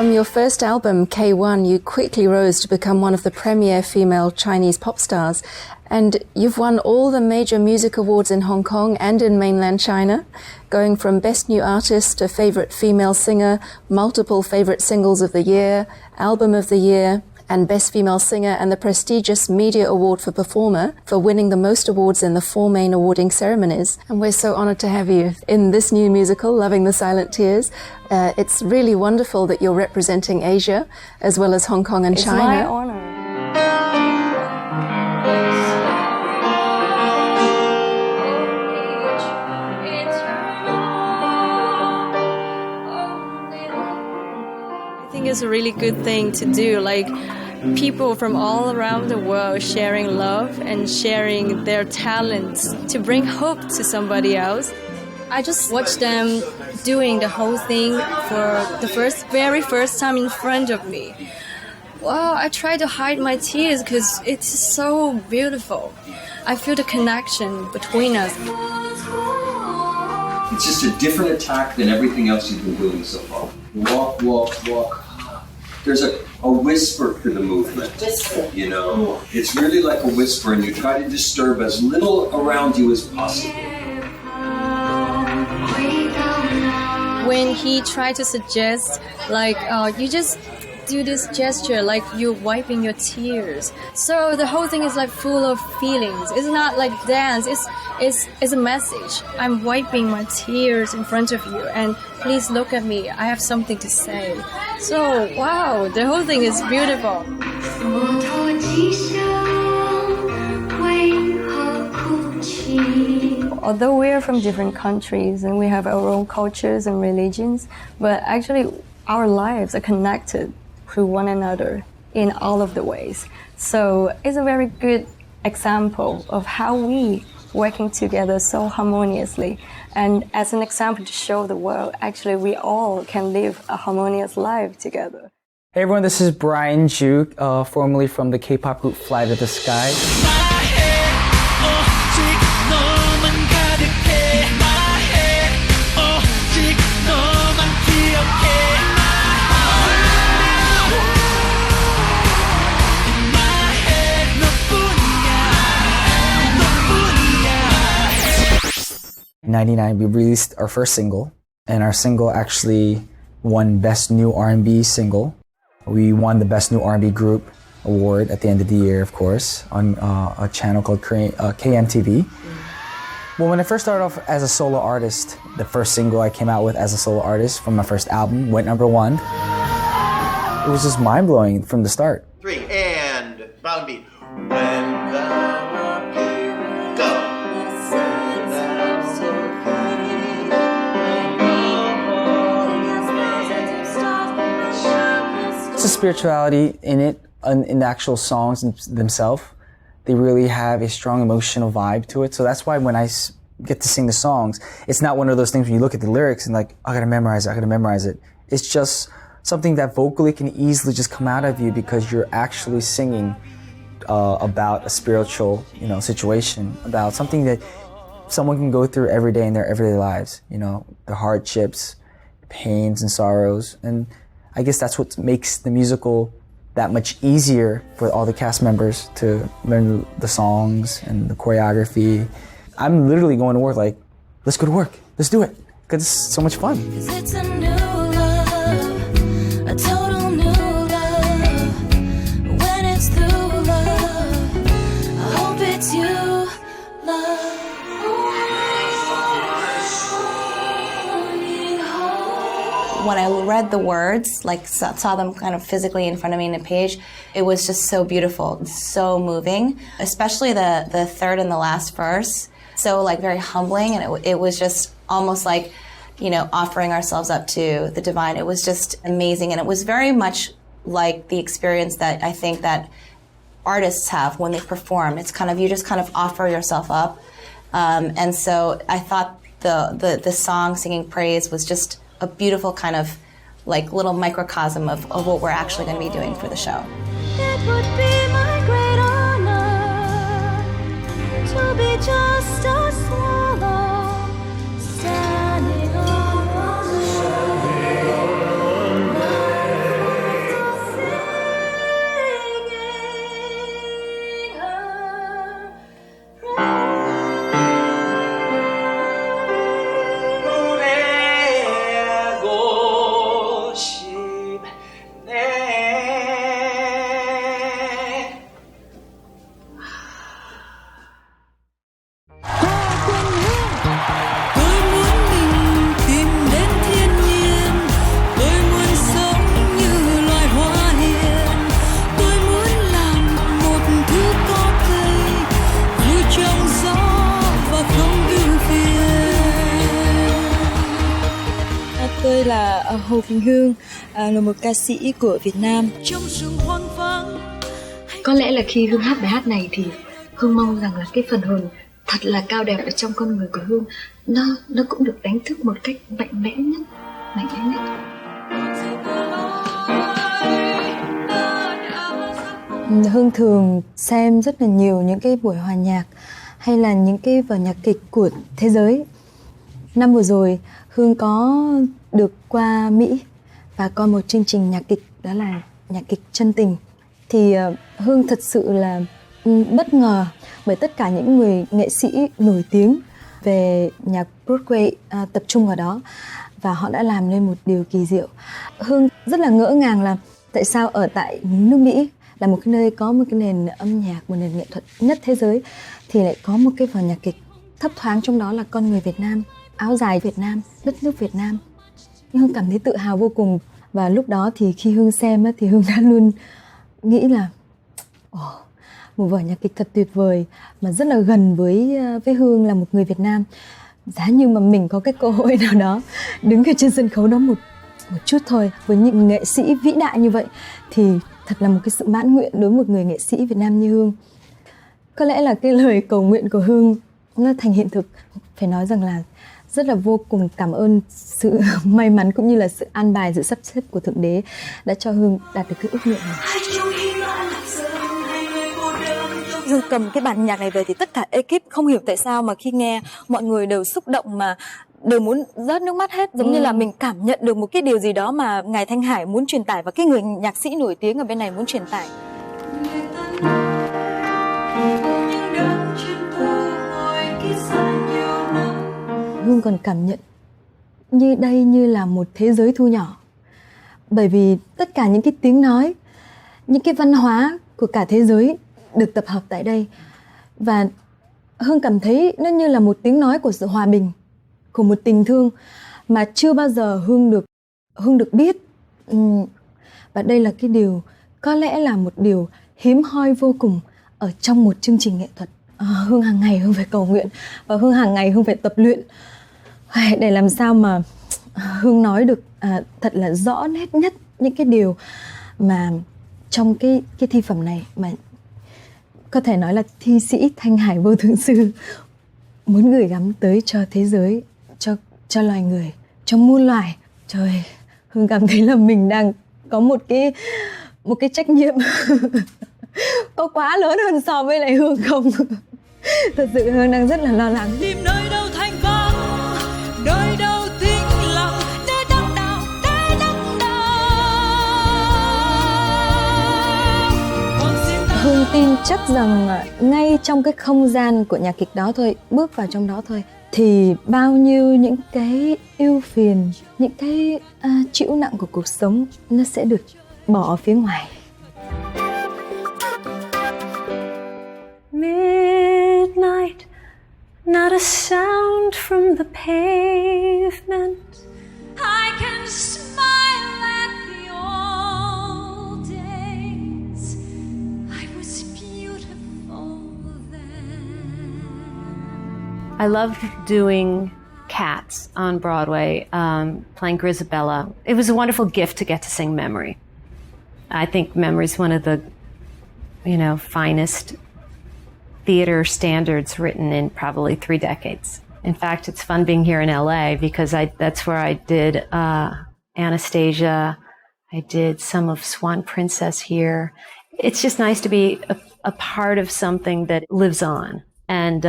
From your first album, K1, you quickly rose to become one of the premier female Chinese pop stars. And you've won all the major music awards in Hong Kong and in mainland China, going from Best New Artist to Favorite Female Singer, multiple Favorite Singles of the Year, Album of the Year, and Best Female Singer, and the prestigious Media Award for Performer for winning the most awards in the 4 main awarding ceremonies. And we're so honored to have you in this new musical, Loving the Silent Tears. It's really wonderful that you're representing Asia as well as Hong Kong and China. It's my honor. I think it's a really good thing to do, like people from all around the world sharing love and sharing their talents to bring hope to somebody else. I just watched them doing the whole thing for the very first time in front of me. Wow, I try to hide my tears because it's so beautiful. I feel the connection between us. It's just a different attack than everything else you've been doing so far. Walk, walk, walk. There's a whisper to the movement, you know? It's really like a whisper, and you try to disturb as little around you as possible. When he tried to suggest, like, you just do this gesture, like you're wiping your tears. So the whole thing is like full of feelings. It's not like dance, it's a message. I'm wiping my tears in front of you, and please look at me. I have something to say. So, wow, the whole thing is beautiful. Although we are from different countries and we have our own cultures and religions, but actually our lives are connected through one another in all of the ways. So it's a very good example of how we working together so harmoniously, and as an example to show the world, actually we all can live a harmonious life together. Hey everyone, this is Brian Ju, formerly from the K-pop group Fly to the Sky. In 1999, we released our first single, and our single actually won Best New R&B Single. We won the Best New R&B Group Award at the end of the year, of course, on a channel called KMTV. Well, when I first started off as a solo artist, the first single I came out with as a solo artist from my first album went #1. It was just mind-blowing from the start. 3 and round beat. When the It's a spirituality in it, in the actual songs themselves. They really have a strong emotional vibe to it. So that's why when I get to sing the songs, it's not one of those things when you look at the lyrics and like, I gotta memorize it. It's just something that vocally can easily just come out of you because you're actually singing about a spiritual, situation, about something that someone can go through every day in their everyday lives, the hardships, pains and sorrows. And I guess that's what makes the musical that much easier for all the cast members to learn the songs and the choreography. I'm literally going to work like, let's go to work, let's do it, because it's so much fun. It's a new love, a total new love. When it's through love, I hope it's you, love. When I read the words, like saw them kind of physically in front of me in a page, it was just so beautiful, so moving, especially the third and the last verse. So like very humbling, and it was just almost like, offering ourselves up to the divine. It was just amazing, and it was very much like the experience that I think that artists have when they perform. It's kind of, you just kind of offer yourself up. And so I thought the song Singing Praise was just a beautiful kind of like little microcosm of what we're actually going to be doing for the show. It would be my great honor to be just a swallow standing on the shore. Tôi là Hồ Quỳnh Hương, là một ca sĩ của Việt Nam. Có lẽ là khi Hương hát bài hát này thì Hương mong rằng là cái phần hồn thật là cao đẹp ở trong con người của Hương nó cũng được đánh thức một cách mạnh mẽ nhất. Hương thường xem rất là nhiều những cái buổi hòa nhạc hay là những cái vở nhạc kịch của thế giới. Năm vừa rồi Hương có được qua Mỹ và coi một chương trình nhạc kịch, đó là nhạc kịch Chân Tình. Thì Hương thật sự là bất ngờ bởi tất cả những người nghệ sĩ nổi tiếng về nhạc Broadway tập trung ở đó, và họ đã làm nên một điều kỳ diệu. Hương rất là ngỡ ngàng là tại sao ở tại nước Mỹ là một cái nơi có một cái nền âm nhạc, một nền nghệ thuật nhất thế giới, thì lại có một cái vở nhạc kịch thấp thoáng trong đó là con người Việt Nam, áo dài Việt Nam, đất nước Việt Nam. Hương cảm thấy tự hào vô cùng. Và lúc đó thì khi Hương xem thì Hương đã luôn nghĩ là một vở nhạc kịch thật tuyệt vời mà rất là gần với Hương là một người Việt Nam. Giá như mà mình có cái cơ hội nào đó đứng ở trên sân khấu đó một chút thôi với những nghệ sĩ vĩ đại như vậy thì thật là một cái sự mãn nguyện đối với một người nghệ sĩ Việt Nam như Hương. Có lẽ là cái lời cầu nguyện của Hương nó thành hiện thực. Phải nói rằng là rất là vô cùng cảm ơn sự may mắn cũng như là sự an bài, sự sắp xếp của Thượng Đế đã cho Hương đạt được cái ước nguyện này. Hương cầm cái bản nhạc này về thì tất cả ekip không hiểu tại sao mà khi nghe mọi người đều xúc động mà đều muốn rớt nước mắt hết, giống như là mình cảm nhận được một cái điều gì đó mà ngài Thanh Hải muốn truyền tải và cái người nhạc sĩ nổi tiếng ở bên này muốn truyền tải. Hương còn cảm nhận như đây như là một thế giới thu nhỏ, bởi vì tất cả những cái tiếng nói, những cái văn hóa của cả thế giới được tập hợp tại đây, và Hương cảm thấy nó như là một tiếng nói của sự hòa bình, của một tình thương mà chưa bao giờ Hương được biết. Và đây là cái điều có lẽ là một điều hiếm hoi vô cùng ở trong một chương trình nghệ thuật. Hương hàng ngày Hương phải cầu nguyện và Hương hàng ngày Hương phải tập luyện để làm sao mà Hương nói được thật là rõ nét nhất những cái điều mà trong cái thi phẩm này mà có thể nói là thi sĩ Thanh Hải Vô Thượng Sư muốn gửi gắm tới cho thế giới, cho loài người, cho muôn loài. Trời, Hương cảm thấy là mình đang có một cái trách nhiệm có quá lớn hơn so với lại Hương không? Thật sự Hương đang rất là lo lắng. Tìm nơi đâu thanh vắng, nơi đâu tĩnh lặng, nơi đắc đạo, nơi đắc đạo. Hương tin chắc rằng ngay trong cái không gian của nhạc kịch đó thôi, bước vào trong đó thôi, thì bao nhiêu những cái ưu phiền, những cái chịu nặng của cuộc sống nó sẽ được bỏ ở phía ngoài. Midnight, not a sound from the pavement. I can smile at the old days. I was beautiful then. I loved doing Cats on Broadway, playing Grisabella. It was a wonderful gift to get to sing Memory. I think Memory is one of the, finest theater standards written in probably 3 decades. In fact, it's fun being here in LA because that's where I did Anastasia. I did some of Swan Princess here. It's just nice to be a part of something that lives on. And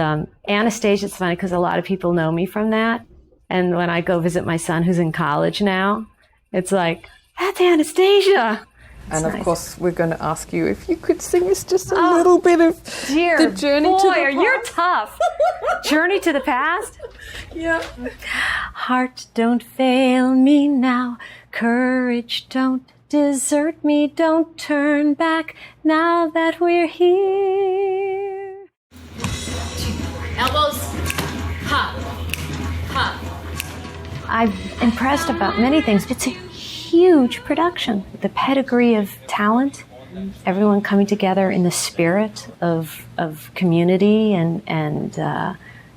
Anastasia, it's funny because a lot of people know me from that. And when I go visit my son who's in college now, it's like, that's Anastasia. And of course, we're going to ask you if you could sing us just a little bit of the Journey to the Past. You're tough. Journey to the Past? Yeah. Heart, don't fail me now. Courage, don't desert me. Don't turn back now that we're here. Elbows, hop, hop. I'm impressed about many things. It's a huge production. The pedigree of talent, everyone coming together in the spirit of community and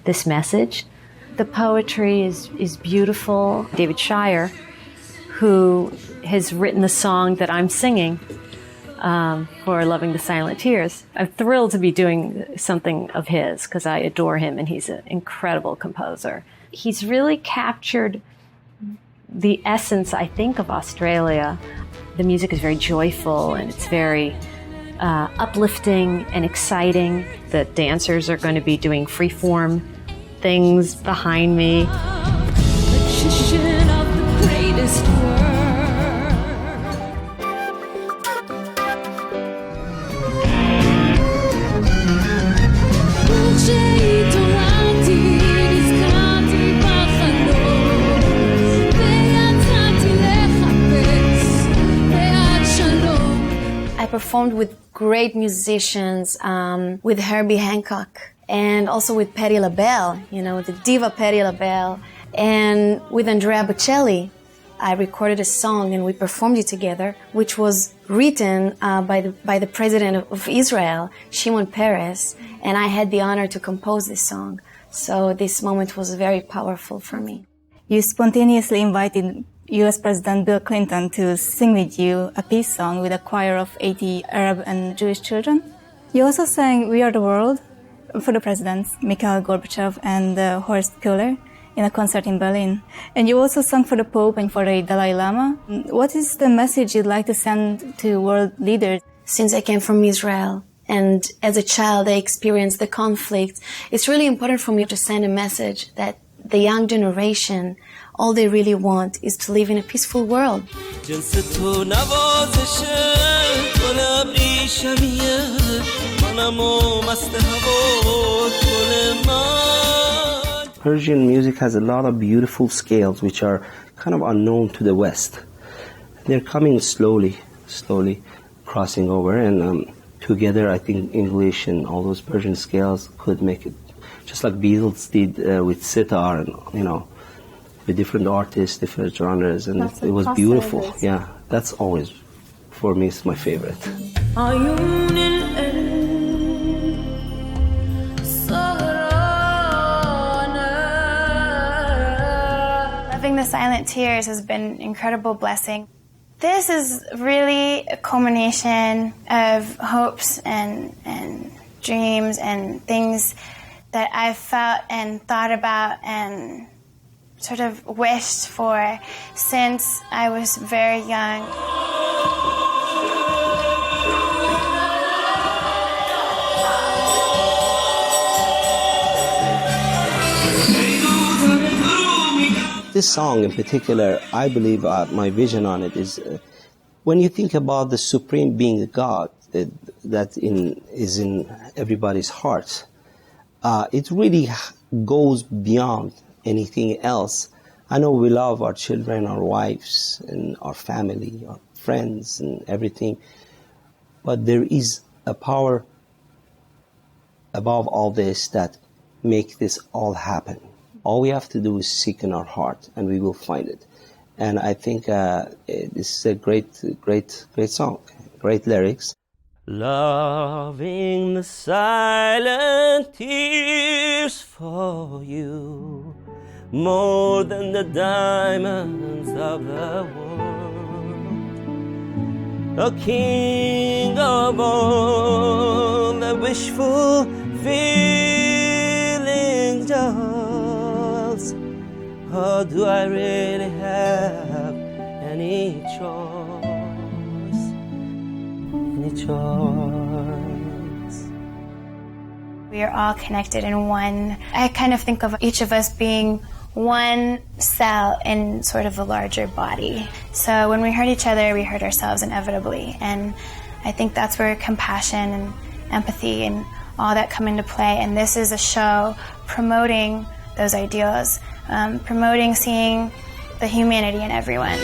this message. The poetry is beautiful. David Shire who has written the song that I'm singing for Loving the Silent Tears. I'm thrilled to be doing something of his because I adore him and he's an incredible composer. He's really captured the essence, I think, of Australia. The music is very joyful and it's very uplifting and exciting. The dancers are going to be doing freeform things behind me. I performed with great musicians, with Herbie Hancock, and also with Patti LaBelle, the diva Patti LaBelle, and with Andrea Bocelli. I recorded a song and we performed it together, which was written by the president of Israel, Shimon Peres, and I had the honor to compose this song. So this moment was very powerful for me. You spontaneously invited U.S. President Bill Clinton to sing with you a peace song with a choir of 80 Arab and Jewish children. You also sang We Are the World for the presidents, Mikhail Gorbachev and Horst Köhler, in a concert in Berlin. And you also sang for the Pope and for the Dalai Lama. What is the message you'd like to send to world leaders? Since I came from Israel and as a child I experienced the conflict, it's really important for me to send a message that the young generation, all they really want is to live in a peaceful world. Persian music has a lot of beautiful scales which are kind of unknown to the West. They're coming slowly crossing over, and together I think English and all those Persian scales could make it, just like Beatles did with sitar and, with different artists, different genres, and it was beautiful. Yeah, that's always, for me, it's my favorite. Loving the Silent Tears has been an incredible blessing. This is really a culmination of hopes and dreams and things that I've felt and thought about and sort of wished for since I was very young. This song in particular, I believe my vision on it is when you think about the Supreme Being, God, that is in everybody's heart, it really goes beyond anything else. I know we love our children, our wives, and our family, our friends, and everything, but there is a power above all this that make this all happen. All we have to do is seek in our heart, and we will find it. And I think this is a great song, great lyrics. Loving the silent tears for you, more than the diamonds of the world. A king of all the wishful feelings, just how do I really have any choice? Any choice? We are all connected in one. I kind of think of each of us being one cell in sort of a larger body. So when we hurt each other, we hurt ourselves inevitably. And I think that's where compassion and empathy and all that come into play. And this is a show promoting those ideals, promoting seeing the humanity in everyone.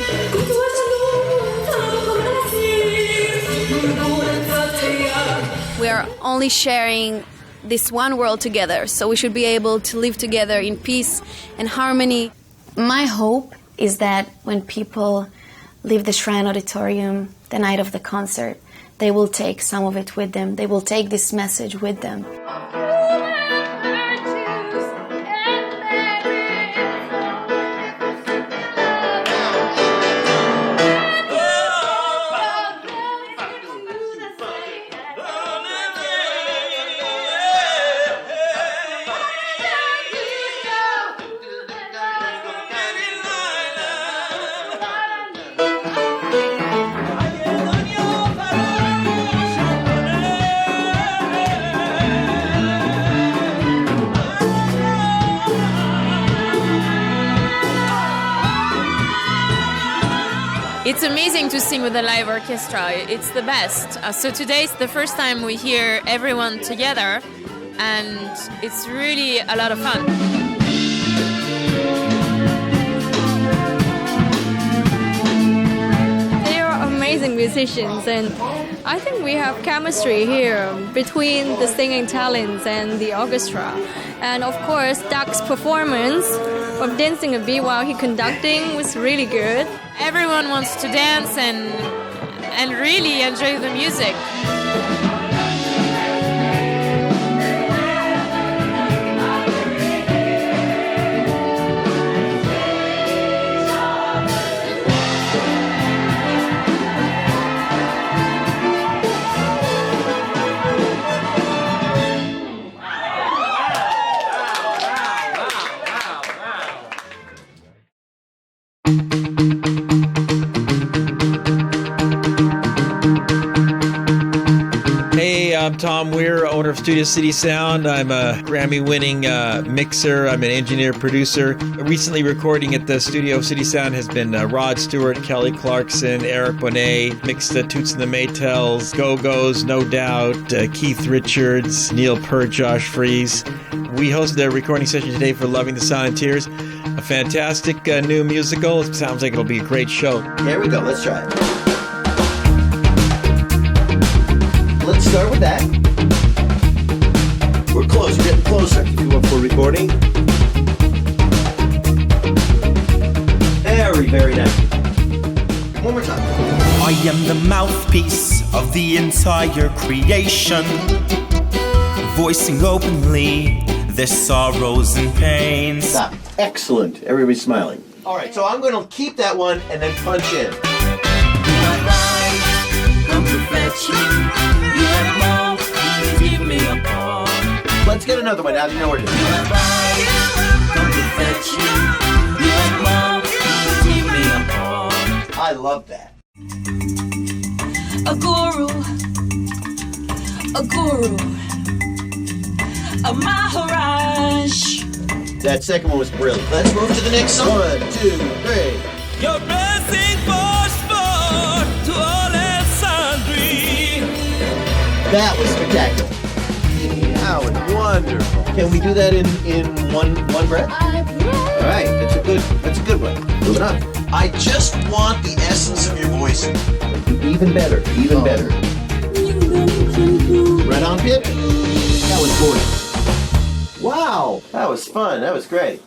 We are only sharing this one world together, so we should be able to live together in peace and harmony. My hope is that when people leave the Shrine Auditorium the night of the concert, they will take some of it with them. They will take this message with them. It's amazing to sing with a live orchestra. It's the best. So today is the first time we hear everyone together, and it's really a lot of fun. They are amazing musicians, and I think we have chemistry here between the singing talents and the orchestra. And of course, Doug's performance of dancing a beat while he conducting was really good. Everyone wants to dance and really enjoy the music. I'm Tom Weir, owner of Studio City Sound. I'm a Grammy-winning mixer. I'm an engineer-producer. Recently recording at the Studio City Sound has been Rod Stewart, Kelly Clarkson, Eric Bonet, mixed Toots and the Maytals, Go-Go's, No Doubt, Keith Richards, Neil Peart, Josh Freese. We hosted a recording session today for Loving the Sound and Tears, a fantastic new musical. It sounds like it'll be a great show. Here we go. Let's try it. Let's start with that. We're close. We're getting closer. If you want for recording. Very, very nice. One more time. I am the mouthpiece of the entire creation, voicing openly their sorrows and pains. Stop. Excellent. Everybody's smiling. All right, so I'm going to keep that one and then punch in. Let's get another one. Now you know where it is. I love that. A guru, a Maharaj. That second one was brilliant. Let's move to the next song. 1, 2, 3. Your blessing pours forth to all and sundry. That was spectacular. That was wonderful. Can we do that in one breath? All right, that's a good one. Moving on. I just want the essence of your voice. Even better, even better. Right on, Pip. That was gorgeous. Wow, that was fun. That was great.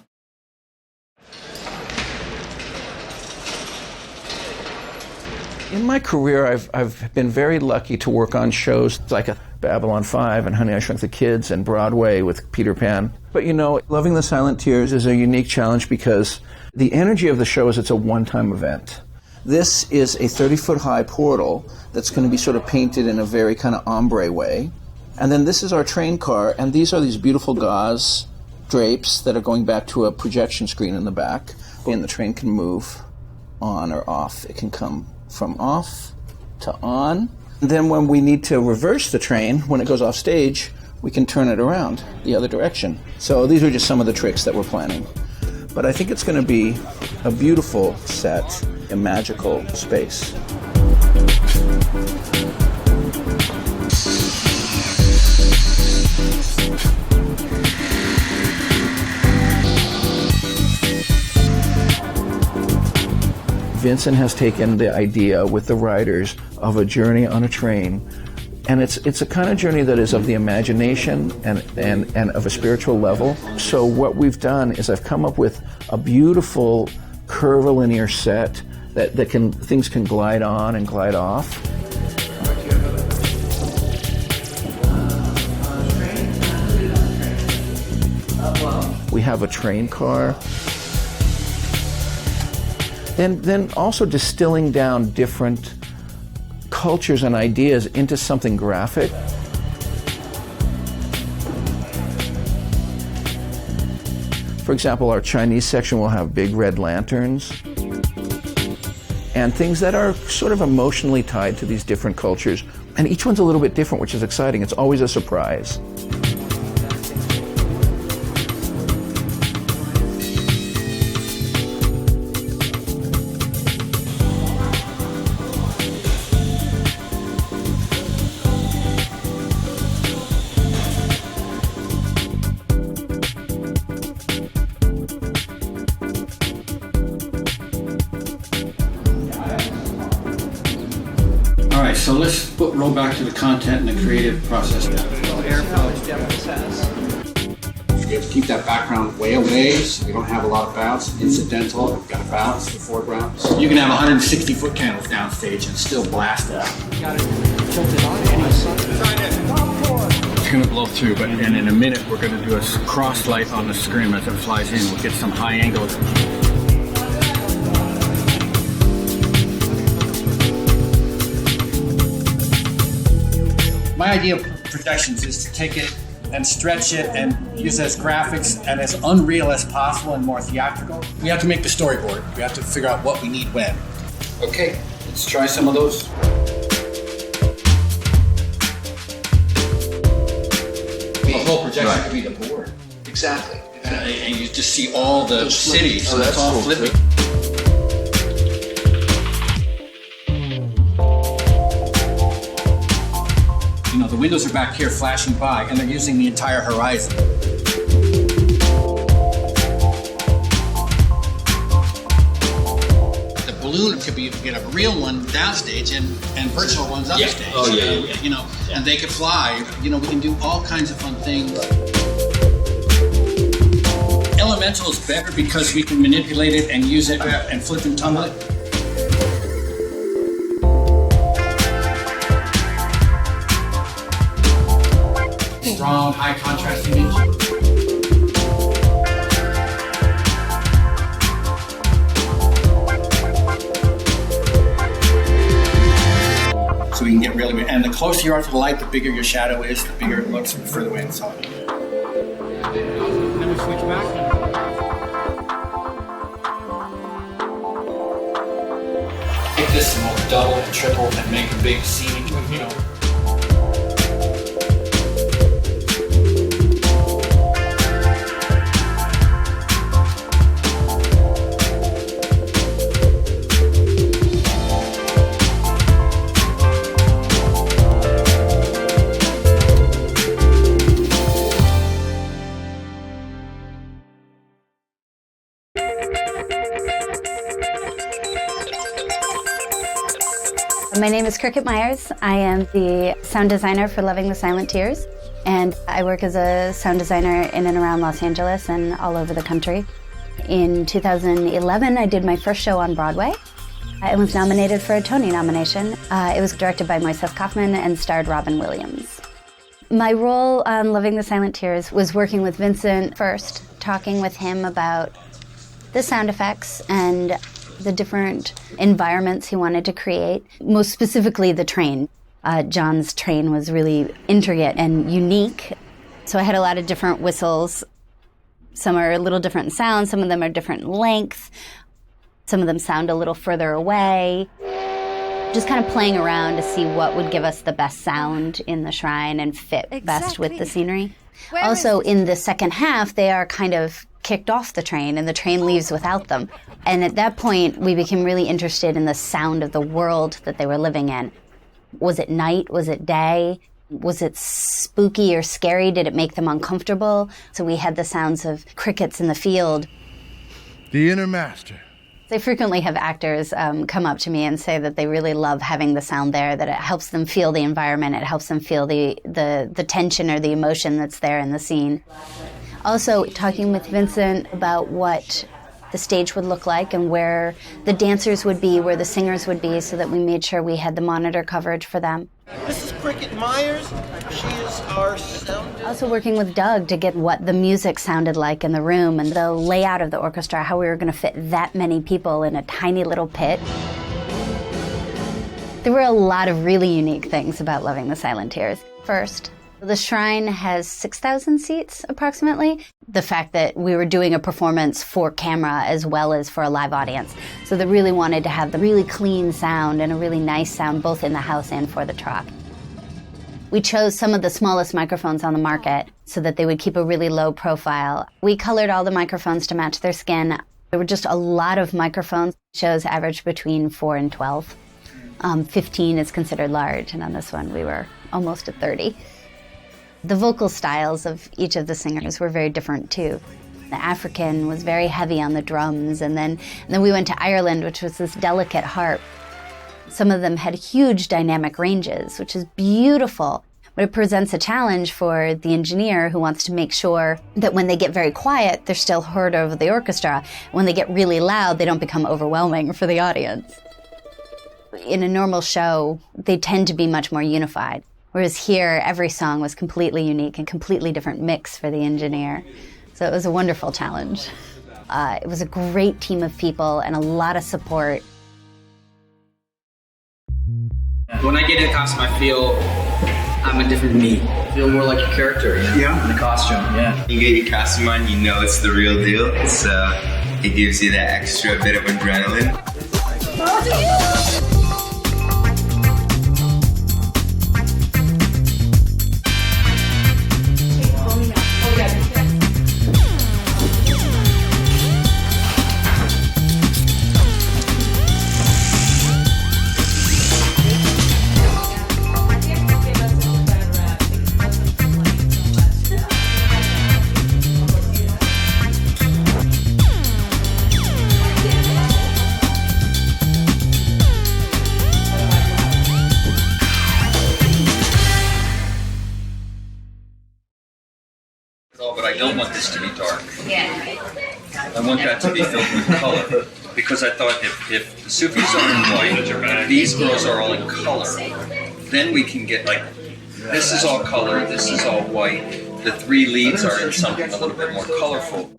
In my career, I've been very lucky to work on shows like Babylon 5 and Honey, I Shrunk the Kids and Broadway with Peter Pan. But you know, Loving the Silent Tears is a unique challenge because the energy of the show is it's a one-time event. This is a 30-foot-high portal that's going to be sort of painted in a very kind of ombre way. And then this is our train car, and these are these beautiful gauze drapes that are going back to a projection screen in the back. And the train can move on or off. It can come from off to on. And then when we need to reverse the train, when it goes off stage, we can turn it around the other direction. So these are just some of the tricks that we're planning. But I think it's going to be a beautiful set, a magical space. Vincent has taken the idea with the writers of a journey on a train, and it's a kind of journey that is of the imagination and of a spiritual level. So what we've done is I've come up with a beautiful curvilinear set that things can glide on and glide off. We have a train car. Then also distilling down different cultures and ideas into something graphic. For example, our Chinese section will have big red lanterns and things that are sort of emotionally tied to these different cultures. And each one's a little bit different, which is exciting. It's always a surprise. so let's roll back to the content and the creative process. You have to keep that background way away so you don't have a lot of bounce. Incidental, you've got to bounce the foreground. You can have 160-foot candles downstage and still blast it out. It's going to blow through, but and in a minute we're going to do a cross light on the scrim as it flies in. We'll get some high angles. My idea of projections is to take it and stretch it and use it as graphics and as unreal as possible and more theatrical. We have to make the storyboard. We have to figure out what we need when. Okay, let's try some of those. The whole projection could be the board. Exactly. And you just see all the cities. Oh, that's it's all cool. flipping. You know, the windows are back here flashing by, and they're using the entire horizon. The balloon could be, you get a real one downstage and virtual ones upstage. Oh, yeah. You know, and they could fly. You know, we can do all kinds of fun things. Elemental is better because we can manipulate it and use it and flip and tumble it. Strong, high contrast image. So we can get really, and the closer you are to the light, the bigger your shadow is, the bigger it looks, the further away in the solid. Then we switch back. Take this and we'll double and triple and make a big scene, you know. My name is Cricket Myers. I am the sound designer for Loving the Silent Tears, and I work as a sound designer in and around Los Angeles and all over the country. In 2011, I did my first show on Broadway. I was nominated for a Tony nomination. It was directed by Moises Kaufman and starred Robin Williams. My role on Loving the Silent Tears was working with Vincent first, talking with him about the sound effects and the different environments he wanted to create, most specifically the train. John's train was really intricate and unique. So I had a lot of different whistles. Some are a little different in sound, some of them are different in length, some of them sound a little further away. Just kind of playing around to see what would give us the best sound in the shrine and fit best with the scenery. Also, in the second half, they are kind of kicked off the train and the train leaves without them. And at that point, we became really interested in the sound of the world that they were living in. Was it night? Was it day? Was it spooky or scary? Did it make them uncomfortable? So we had the sounds of crickets in the field. The Inner Master. They frequently have actors come up to me and say that they really love having the sound there, that it helps them feel the environment, it helps them feel the tension or the emotion that's there in the scene. Also, talking with Vincent about what the stage would look like and where the dancers would be, where the singers would be, so that we made sure we had the monitor coverage for them. This is Cricket Myers. She is our sound. Also working with Doug to get what the music sounded like in the room and the layout of the orchestra, how we were going to fit that many people in a tiny little pit. There were a lot of really unique things about Loving the Silent Tears. First, the shrine has 6,000 seats, approximately. The fact that we were doing a performance for camera as well as for a live audience. So they really wanted to have the really clean sound and a really nice sound both in the house and for the truck. We chose some of the smallest microphones on the market so that they would keep a really low profile. We colored all the microphones to match their skin. There were just a lot of microphones. Shows averaged between 4 and 12. 15 is considered large, and on this one we were almost at 30. The vocal styles of each of the singers were very different too. The African was very heavy on the drums, and then we went to Ireland, which was this delicate harp. Some of them had huge dynamic ranges, which is beautiful. But it presents a challenge for the engineer who wants to make sure that when they get very quiet, they're still heard over the orchestra. When they get really loud, they don't become overwhelming for the audience. In a normal show, they tend to be much more unified. Whereas here, every song was completely unique and completely different mix for the engineer. So it was a wonderful challenge. It was a great team of people and a lot of support. When I get in the costume, I feel I'm a different me. I feel more like a character, you know? Yeah. In the costume, yeah. You get your costume on, you know it's the real deal. So it gives you that extra bit of adrenaline. But I don't want this to be dark. Yeah. I want that to be filled with color. Because I thought if the Sufis are in white, these girls are all in color, then we can get like, this is all color, this is all white. The three leads are in something a little bit more colorful.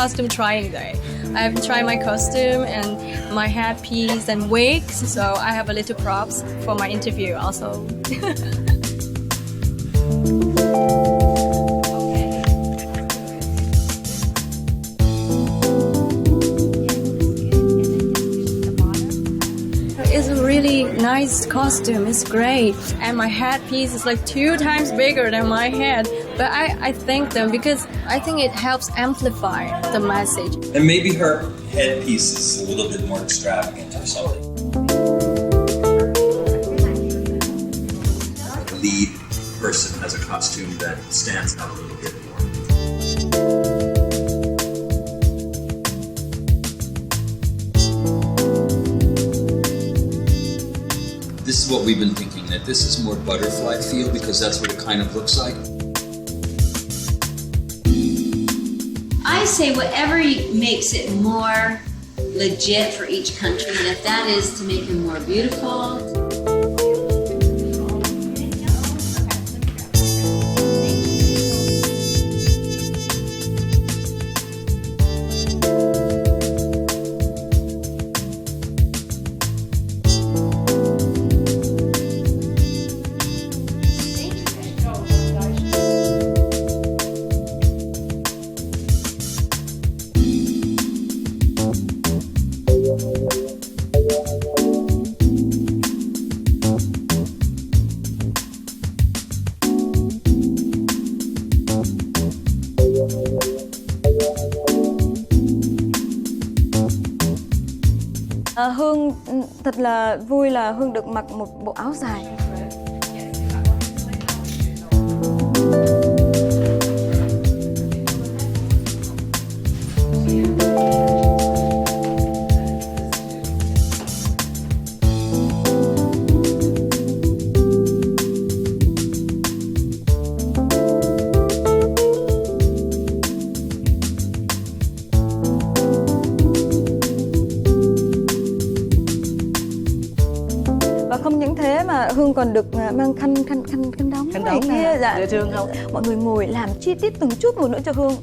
Costume trying day. I have tried my costume and my headpiece and wigs, so I have a little props for my interview also. It's a really nice costume, it's great. And my headpiece is like 2 times bigger than my head. But I thank them because I think it helps amplify the message. And maybe her headpiece is a little bit more extravagant or something. The lead person has a costume that stands out a little bit more. This is what we've been thinking, that this is more butterfly feel because that's what it kind of looks like. I say whatever makes it more legit for each country, and if that is to make them more beautiful. Hương thật là vui là Hương được mặc một bộ áo dài. Không những thế mà Hương còn được mang khăn đóng này kia, dạ, dễ thương không? Mọi người ngồi làm chi tiết từng chút một nữa cho Hương.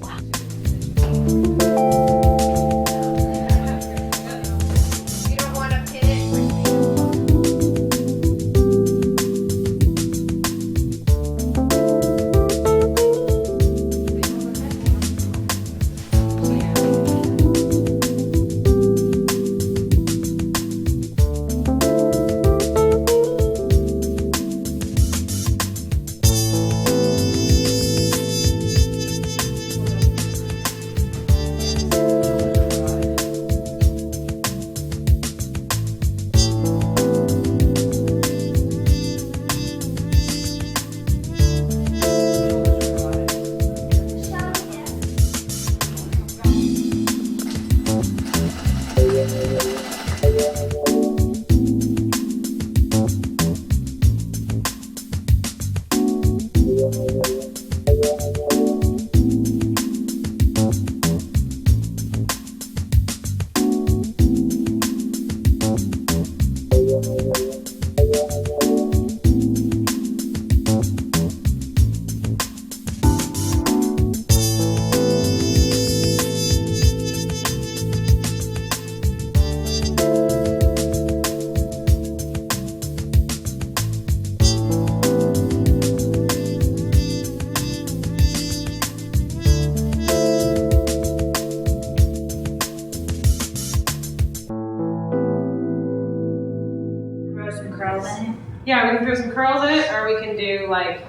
Yeah, we can throw some curls in it, or we can do like...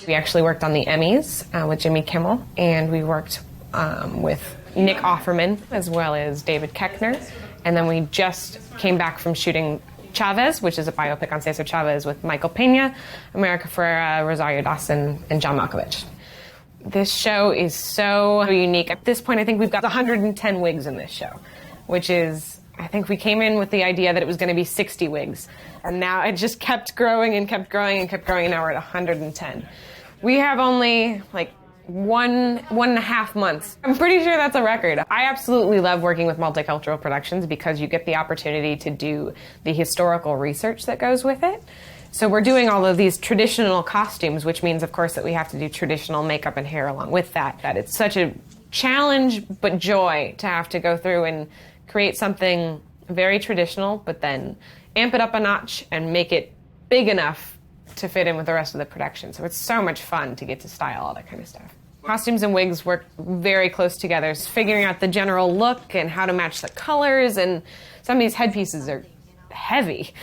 We actually worked on the Emmys with Jimmy Kimmel, and we worked with Nick Offerman as well as David Koechner, and then we just came back from shooting Chavez, which is a biopic on Cesar Chavez with Michael Pena, America Ferrera, Rosario Dawson, and John Malkovich. This show is so unique. At this point, I think we've got 110 wigs in this show, which is, I think we came in with the idea that it was going to be 60 wigs, and now it just kept growing and kept growing and kept growing, and now we're at 110. We have only like one and a half months. I'm pretty sure that's a record. I absolutely love working with multicultural productions because you get the opportunity to do the historical research that goes with it. So we're doing all of these traditional costumes, which means, of course, that we have to do traditional makeup and hair along with that. That it's such a challenge but joy to have to go through and create something very traditional, but then amp it up a notch and make it big enough to fit in with the rest of the production. So it's so much fun to get to style all that kind of stuff. Costumes and wigs work very close together. It's figuring out the general look and how to match the colors, and some of these headpieces are heavy,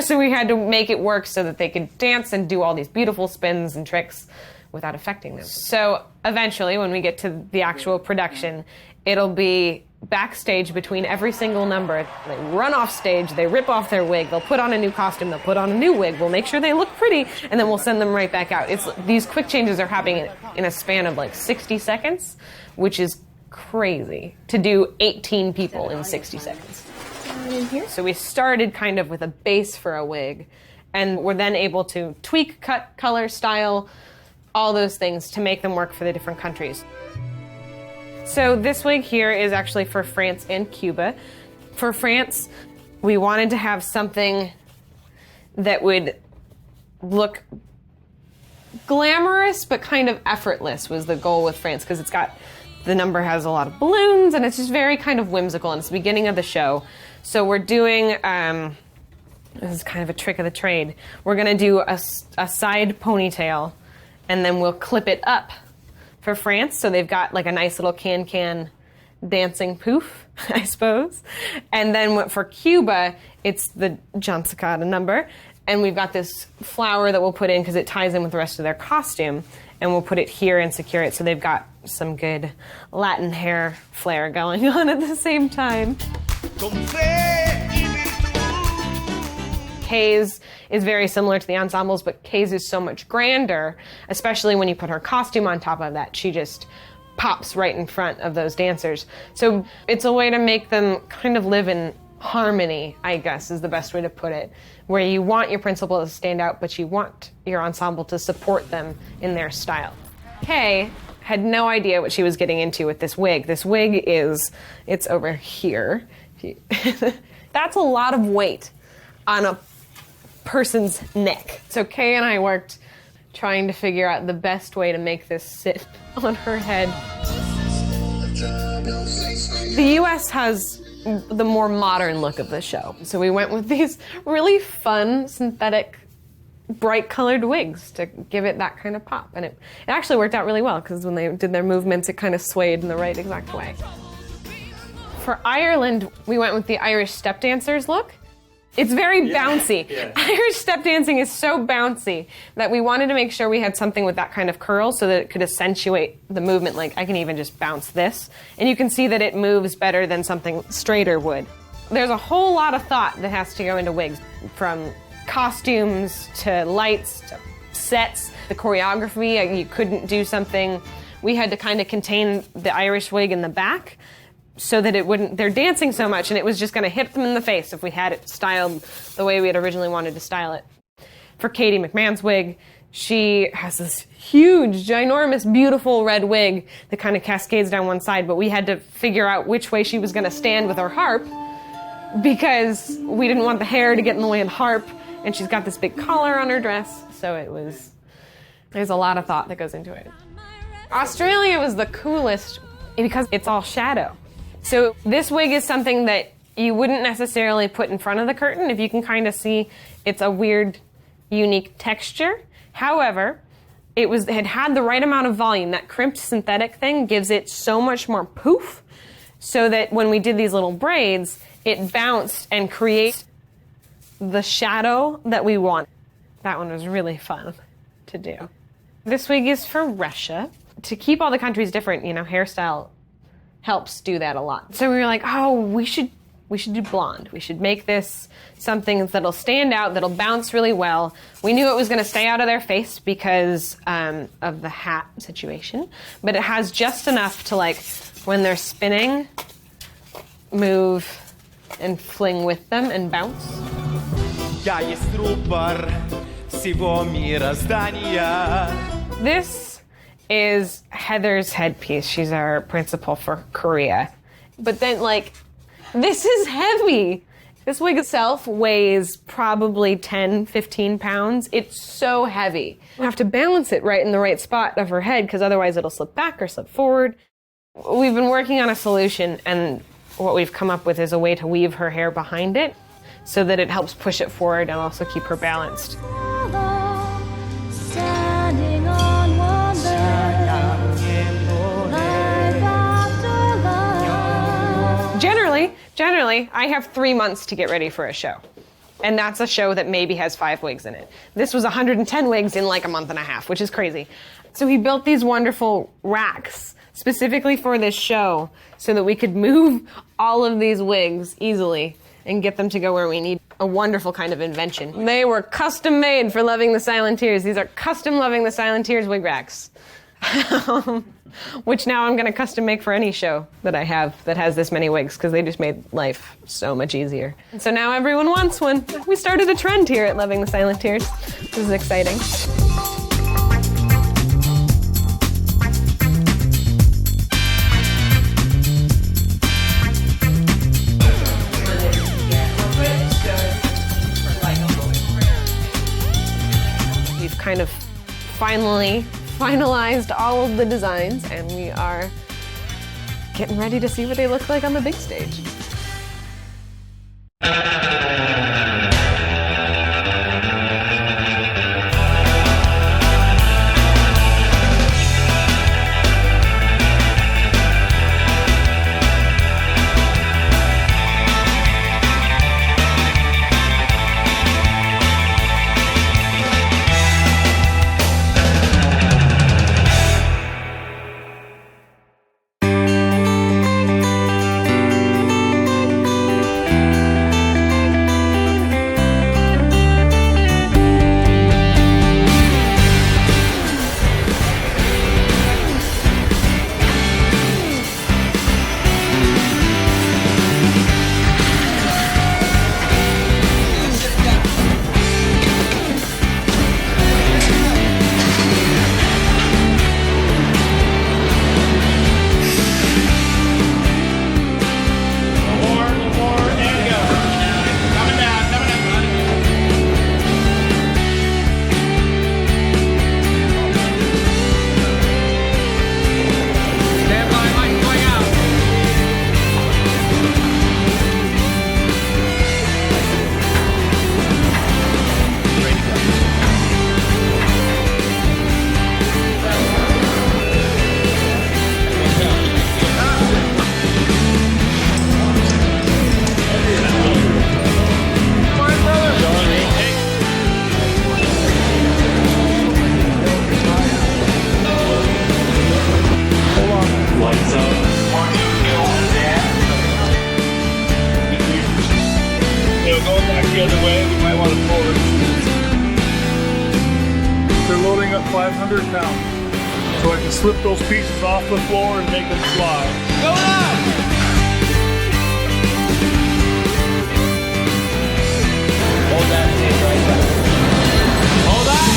so we had to make it work so that they could dance and do all these beautiful spins and tricks without affecting them. So eventually, when we get to the actual production, it'll be backstage between every single number. They run off stage, they rip off their wig, they'll put on a new costume, they'll put on a new wig, we'll make sure they look pretty, and then we'll send them right back out. These quick changes are happening in a span of like 60 seconds, which is crazy to do 18 people in 60 seconds. So we started kind of with a base for a wig, and we're then able to tweak, cut, color, style, all those things to make them work for the different countries. So this wig here is actually for France and Cuba. For France, we wanted to have something that would look glamorous but kind of effortless was the goal with France, because the number has a lot of balloons and it's just very kind of whimsical, and it's the beginning of the show. So we're doing, this is kind of a trick of the trade, we're going to do a side ponytail and then we'll clip it up for France, so they've got like a nice little can dancing poof, I suppose. And then for Cuba, it's the Jansicada number, and we've got this flower that we'll put in because it ties in with the rest of their costume, and we'll put it here and secure it so they've got some good Latin hair flair going on at the same time. Kay's is very similar to the ensembles, but Kay's is so much grander, especially when you put her costume on top of that. She just pops right in front of those dancers. So it's a way to make them kind of live in harmony, I guess, is the best way to put it, where you want your principal to stand out, but you want your ensemble to support them in their style. Kay had no idea what she was getting into with this wig. This wig it's over here. That's a lot of weight on a person's neck. So Kay and I worked trying to figure out the best way to make this sit on her head. The US has the more modern look of the show. So we went with these really fun, synthetic, bright colored wigs to give it that kind of pop. And it actually worked out really well, because when they did their movements, it kind of swayed in the right exact way. For Ireland, we went with the Irish step dancers look. It's very bouncy. Yeah. Irish step dancing is so bouncy that we wanted to make sure we had something with that kind of curl so that it could accentuate the movement. Like, I can even just bounce this, and you can see that it moves better than something straighter would. There's a whole lot of thought that has to go into wigs, from costumes to lights to sets. The choreography, you couldn't do something. We had to kind of contain the Irish wig in the back so that it wouldn't, they're dancing so much and it was just going to hit them in the face if we had it styled the way we had originally wanted to style it. For Katie McMahon's wig, she has this huge, ginormous, beautiful red wig that kind of cascades down one side, but we had to figure out which way she was going to stand with her harp because we didn't want the hair to get in the way of the harp, and she's got this big collar on her dress, so there's a lot of thought that goes into it. Australia was the coolest because it's all shadow. So this wig is something that you wouldn't necessarily put in front of the curtain. If you can kind of see, it's a weird, unique texture. However, it had the right amount of volume. That crimped synthetic thing gives it so much more poof, so that when we did these little braids, it bounced and creates the shadow that we want. That one was really fun to do. This wig is for Russia. To keep all the countries different, hairstyle helps do that a lot. So we were like, oh, we should do blonde. We should make this something that'll stand out, that'll bounce really well. We knew it was going to stay out of their face because of the hat situation, but it has just enough to, like, when they're spinning, move and fling with them and bounce. This is Heather's headpiece. She's our principal for Korea. But then, like, this is heavy. This wig itself weighs probably 10, 15 pounds. It's so heavy. You have to balance it right in the right spot of her head because otherwise it'll slip back or slip forward. We've been working on a solution, and what we've come up with is a way to weave her hair behind it so that it helps push it forward and also keep her balanced. Standing on one leg, life after life. Generally, I have 3 months to get ready for a show. And that's a show that maybe has 5 wigs in it. This was 110 wigs in like a month and a half, which is crazy. So he built these wonderful racks specifically for this show so that we could move all of these wigs easily and get them to go where we need. A wonderful kind of invention. They were custom made for Loving the Silenteers. These are custom Loving the Silenteers wig racks. Which now I'm going to custom make for any show that I have that has this many wigs because they just made life so much easier. And so now everyone wants one. We started a trend here at Loving the Silenteers. This is exciting. We've kind of finalized all of the designs, and we are getting ready to see what they look like on the big stage. the other way, we might want to pull it. They're loading up 500 pounds. So I can slip those pieces off the floor and make them fly. Going up! Hold that tape right there. Hold that!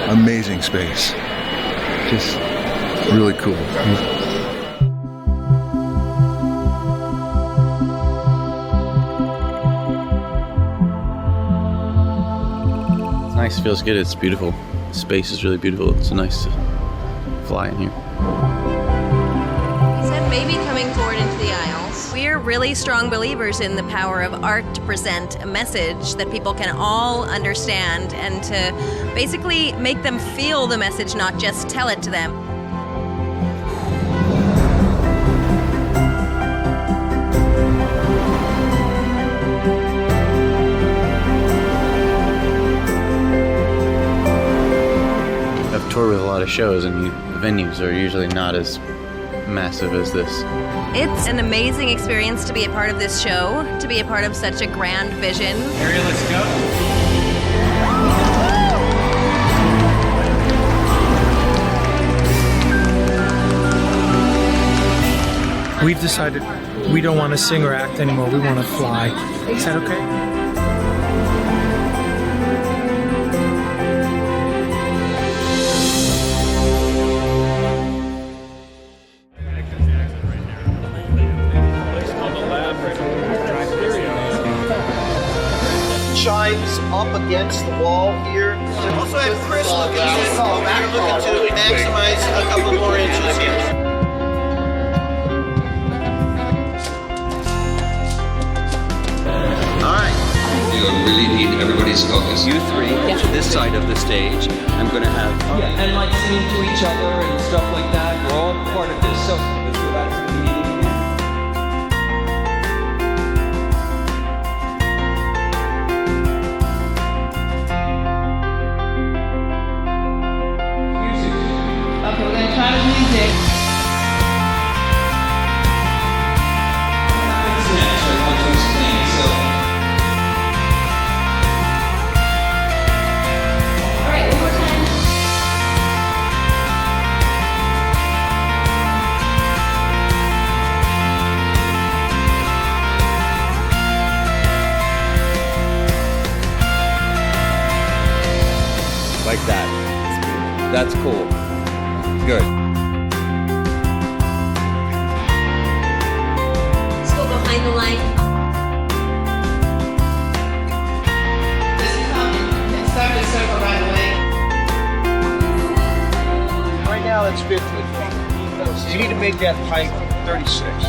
amazing space. Just really cool. It's nice, feels good, it's beautiful. The space is really beautiful. It's nice to fly in here. He said maybe coming forward into the aisles. We're really strong believers in the power of art to present a message that people can all understand and to basically make them feel the message, not just tell it to them. I've toured with a lot of shows, and the venues are usually not as massive as this. It's an amazing experience to be a part of this show, to be a part of such a grand vision. Ariel, let's go. We've decided we don't want to sing or act anymore. We want to fly. Is that okay? Chimes up against the wall here. Also have Chris look into maximize a couple more inches here. You really need everybody's focus. You three to this side of the stage. I'm going to have and like singing to each other and stuff like that. We're all part of this. So let's go back to the beginning. Okay, we're gonna try the music. like that. That's cool. Good. Let's go behind the line. And start the circle right away. Right now it's 50. You need to make that height 36.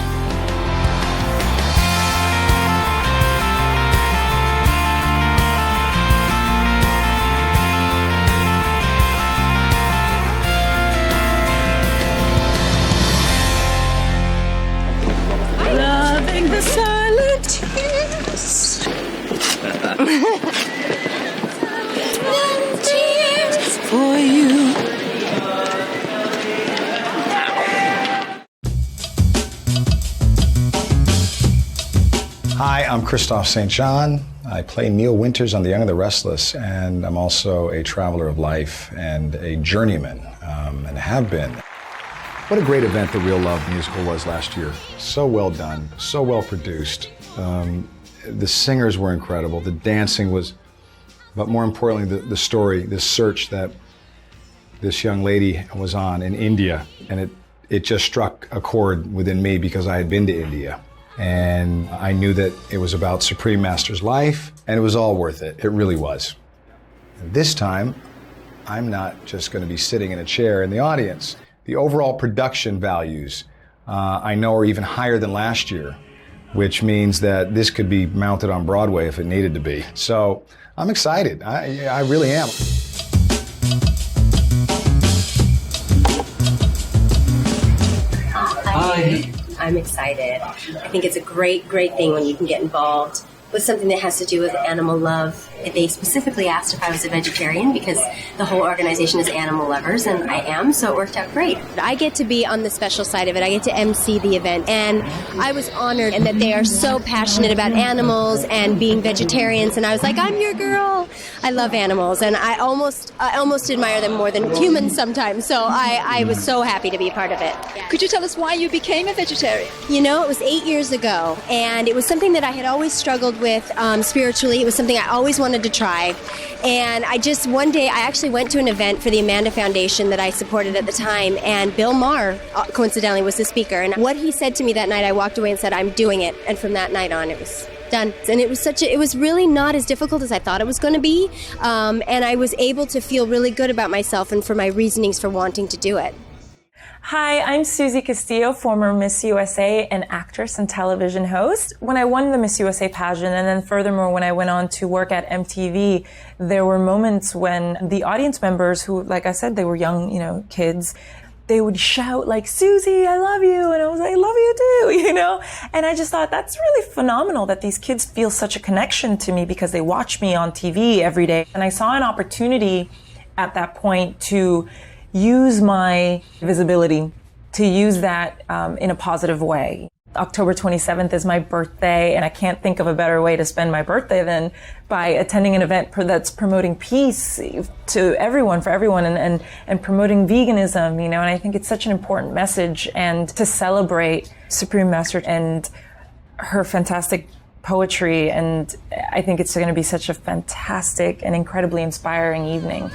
Loving the silent tears. Tears for you. Hi, I'm Christophe St. John. I play Neil Winters on The Young and the Restless, and I'm also a traveler of life and a journeyman, and have been. What a great event the Real Love musical was last year. So well done, so well produced. The singers were incredible, the dancing was, but more importantly, the story, this search that this young lady was on in India, and it just struck a chord within me because I had been to India. And I knew that it was about Supreme Master's life, and it was all worth it. It really was. And this time, I'm not just going to be sitting in a chair in the audience. The overall production values, I know, are even higher than last year, which means that this could be mounted on Broadway if it needed to be. So I'm excited. I really am. I'm excited. I think it's a great thing when you can get involved with something that has to do with animal love. They specifically asked if I was a vegetarian because the whole organization is animal lovers, and I am, so it worked out great. I get to be on the special side of it. I get to MC the event, and I was honored and that they are so passionate about animals and being vegetarians, and I was like, I'm your girl. I love animals, and I almost admire them more than humans sometimes, so I was so happy to be a part of it. Could you tell us why you became a vegetarian? You know, it was 8 years ago, and it was something that I had always struggled with spiritually. It was something I always wanted wanted to try. And one day, I actually went to an event for the Amanda Foundation that I supported at the time, and Bill Maher, coincidentally, was the speaker. And what he said to me that night, I walked away and said, I'm doing it. And from that night on, it was done. And it was really not as difficult as I thought it was going to be. And I was able to feel really good about myself and for my reasonings for wanting to do it. Hi, I'm Susie Castillo, former Miss USA and actress and television host. When I won the Miss USA pageant, and then furthermore when I went on to work at MTV, there were moments when the audience members who, like I said, they were young, kids, they would shout like, Susie, I love you. And I was like, I love you too, And I just thought that's really phenomenal that these kids feel such a connection to me because they watch me on TV every day. And I saw an opportunity at that point to use my visibility, to use that in a positive way. October 27th is my birthday, and I can't think of a better way to spend my birthday than by attending an event that's promoting peace to everyone, for everyone, and promoting veganism, and I think it's such an important message, and to celebrate Supreme Master and her fantastic poetry, and I think it's going to be such a fantastic and incredibly inspiring evening.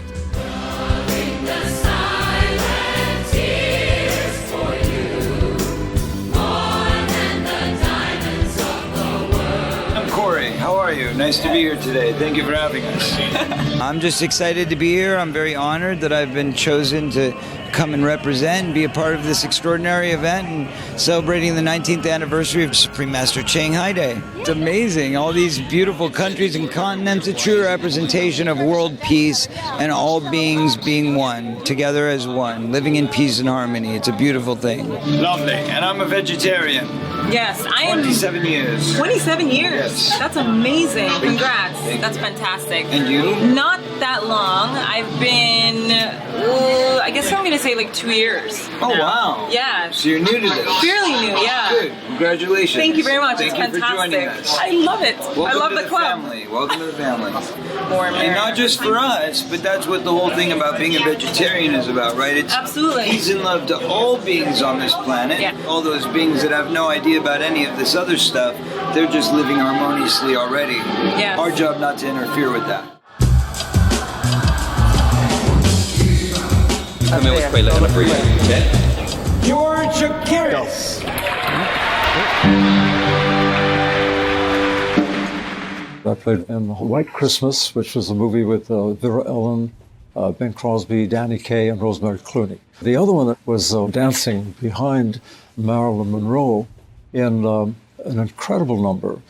How are you? Nice to be here today. Thank you for having us. I'm just excited to be here. I'm very honored that I've been chosen to come and represent and be a part of this extraordinary event and celebrating the 19th anniversary of Supreme Master Shanghai Day. It's amazing. All these beautiful countries and continents, a true representation of world peace and all beings being one, together as one, living in peace and harmony. It's a beautiful thing. Lovely. And I'm a vegetarian. Yes, I am. 27 years. 27 years? Yes. That's amazing. Congrats. That's fantastic. And you? Not that long. I've been, I guess I'm going to say like 2 years. Oh, now. Wow. Yeah. So you're new to this? Fairly new, yeah. Good. Congratulations. Thank you very much. Thank it's you fantastic. for joining us. I love it. Welcome I love to the club. Family. Welcome to the family. Warm and not just for us, but that's what the whole thing about being a vegetarian is about, right? It's absolutely. Peace and love to all beings on this planet. Yeah. All those beings that have no idea about any of this other stuff, they're just living harmoniously already. Yes. Our job not to interfere with that. Come in with Quayla and a breather, okay? George Akiris. I played in White Christmas, which was a movie with Vera Ellen, Ben Crosby, Danny Kaye, and Rosemary Clooney. The other one was dancing behind Marilyn Monroe in an incredible number,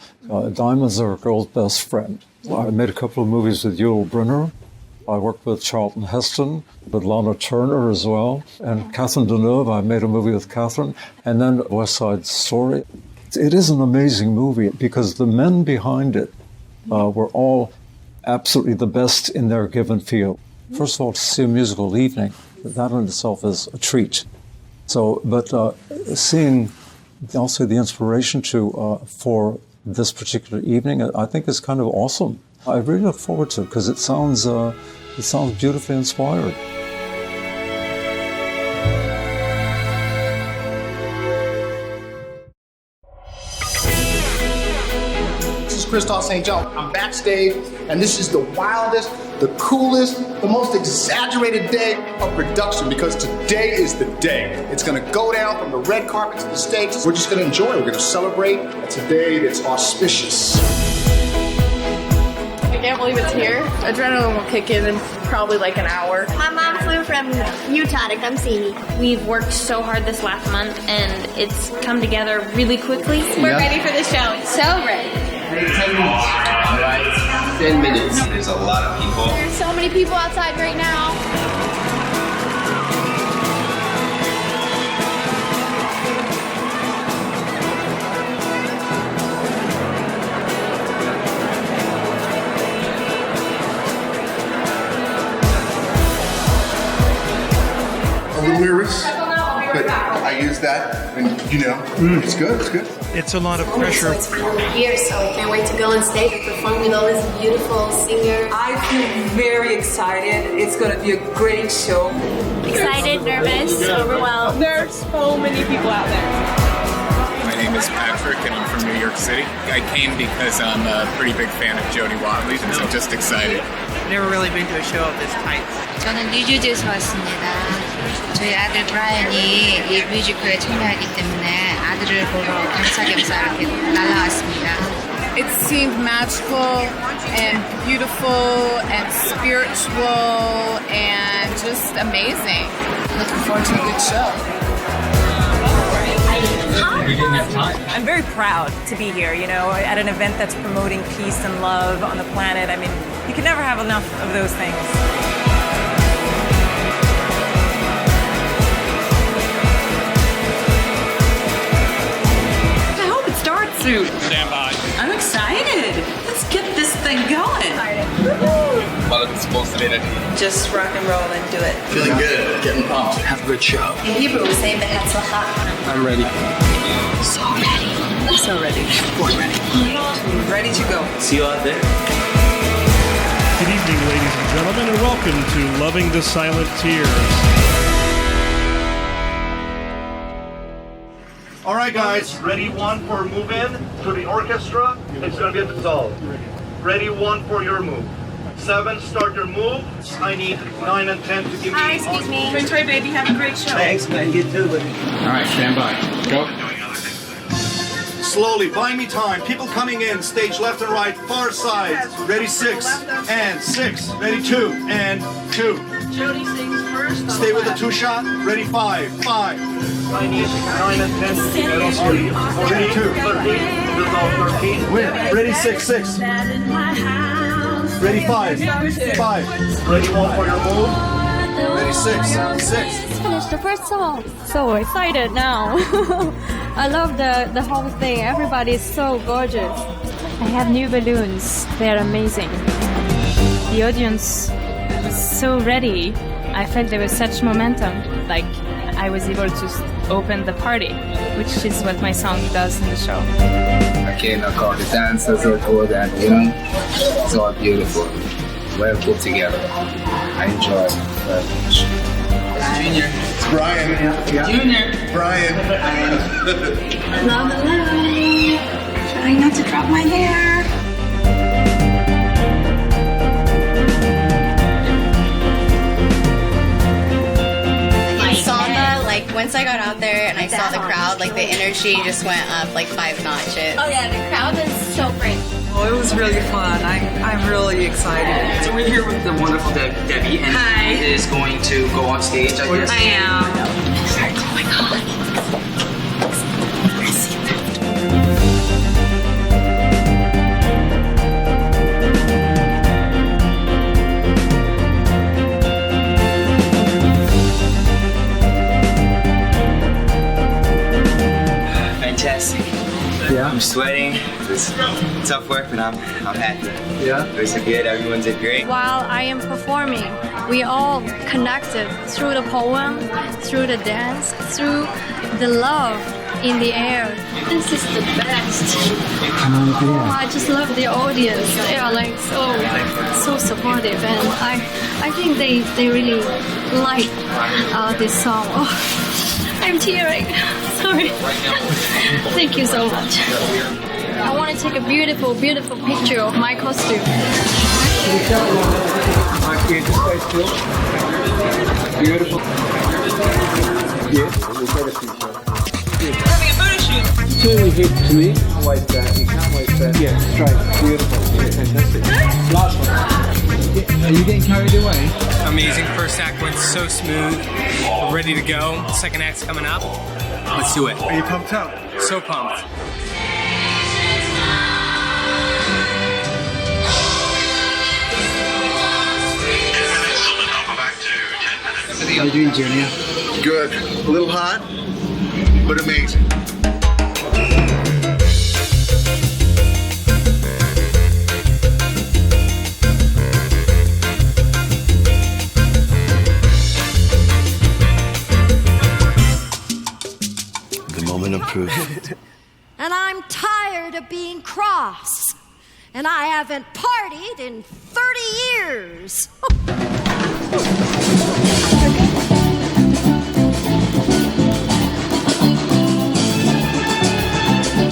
Diamonds Are a Girl's Best Friend. I made a couple of movies with Yul Brynner. I worked with Charlton Heston, with Lana Turner as well, and Catherine Deneuve. I made a movie with Catherine, and then West Side Story. It is an amazing movie because the men behind it were all absolutely the best in their given field. First of all, to see a musical evening, that in itself is a treat. So, but seeing also the inspiration for this particular evening, I think is kind of awesome. I really look forward to it because it sounds beautifully inspired. Christophe St. John. I'm backstage, and this is the wildest, the coolest, the most exaggerated day of production because today is the day. It's going to go down from the red carpet to the stage. We're just going to enjoy it. We're going to celebrate. It's a day that's auspicious. I can't believe it's here. Adrenaline will kick in probably like an hour. My mom flew from Utah to come see me. We've worked so hard this last month, and it's come together really quickly. We're ready for the show. So ready. 10 minutes. All right, 10 minutes. There's a lot of people. There's so many people outside right now. A little nervous, but I use that, and it's good. It's good. It's a lot of pressure. It's finally here, so I can't wait to go on stage and perform with all these beautiful singers. I feel very excited. It's going to be a great show. Excited, nervous, overwhelmed. There are so many people out there. My name name is Patrick, and I'm from New York City. I came because I'm a pretty big fan of Jodie Watley, and so just excited. Never really been to a show of this type. 저는 뉴저지에서 왔습니다. 저희 아들 브라이언이 이 뮤지컬에 참여하기 때문에 아들을 보러 겸사겸사 이렇게 날아왔습니다. It seemed magical and beautiful and spiritual and just amazing. Looking forward to a good show. We didn't have time. I'm very proud to be here, you know, at an event that's promoting peace and love on the planet. I mean, you can never have enough of those things. I hope it starts soon. Stand by. I'm excited. Let's get this thing going. Well, it's supposed to be energy. Just rock and roll and do it. Feeling good. Getting pumped. Have a good show. In Hebrew, we say be'etzlacha. I'm ready. So ready. So ready. We're ready. Ready to go. See you out there. Good evening, ladies and gentlemen, and welcome to Loving the Silent Tears. All right, guys, ready one for move in to the orchestra. It's going to be dissolved. Ready one for your move. 7, start your move. I need 9 and 10 to give me... Hi, excuse me. Enjoy, baby. Have a great show. Thanks, man. You too, buddy. All right, stand by. Go. Slowly, buy me time. People coming in, stage left and right, far sides. Ready, 6, and 6. Ready, 2, and 2. Jody sings first. Stay with the 2-shot. Ready, 5, 5. I need 9 and 10 to give me... Ready, 2, 13. Dissolve 13. Win. Ready, 6, 6. Ready, 5, 5. Ready, 1 for your move. Ready, 6, 6. Finished the first song. So excited now. I love the whole thing. Everybody is so gorgeous. I have new balloons. They're amazing. The audience was so ready. I felt there was such momentum. Like I was able to open the party, which is what my song does in the show. Okay, now call the dancers are good and it's all beautiful. Well put together. I enjoy it very much. Junior. It's Brian. Yeah. Junior. Brian. Love. Trying not to drop my hair. Like once I got out there and I saw the crowd, like the energy just went up like 5 notches. Oh yeah, the crowd is so great. Oh, it was really fun. I'm really excited. So we're here with the wonderful Debbie, and Hi. is going to go on stage, I guess. I am. Oh my god. Fantastic. Yeah. I'm sweating. It's tough work, but I'm happy. Yeah. It was good. Everyone did great. While I am performing, we all connected through the poem, through the dance, through the love in the air. This is the best. Oh, I just love the audience. They are like so supportive, and I think they really like this song. Oh, I'm tearing. Sorry. Thank you so much. I want to take a beautiful, beautiful picture of my costume. Beautiful. Having a photo shoot. Turn your head to me. You can't waste that. You can't waste that. Yeah, straight. Beautiful. Fantastic. Last one. Are you getting carried away? Amazing. First act went so smooth. We're ready to go. Second act's coming up. Let's do it. Are you pumped up? So pumped. How are you doing, Junior? Good. A little hot, but amazing. The moment of truth. And I'm tired of being cross. And I haven't partied in 30 years.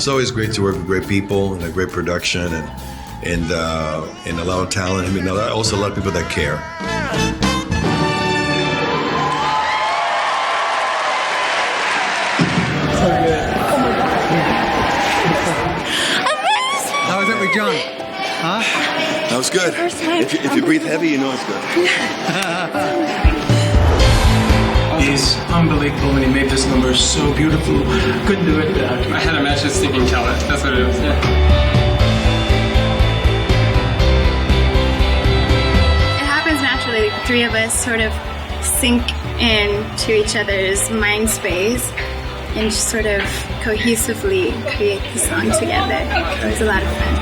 It's always great to work with great people and a great production and a lot of talent. I mean, also a lot of people that care. So good. Oh my God. Amazing. How was it with John? Huh? That was good. If you breathe heavy, you know it's good. He's unbelievable, and he made this number so beautiful. Couldn't do it. I had a match with Stinking Keller. That's what it is. Yeah. It happens naturally. The three of us sort of sink into each other's mind space and just sort of cohesively create the song together. It was a lot of fun.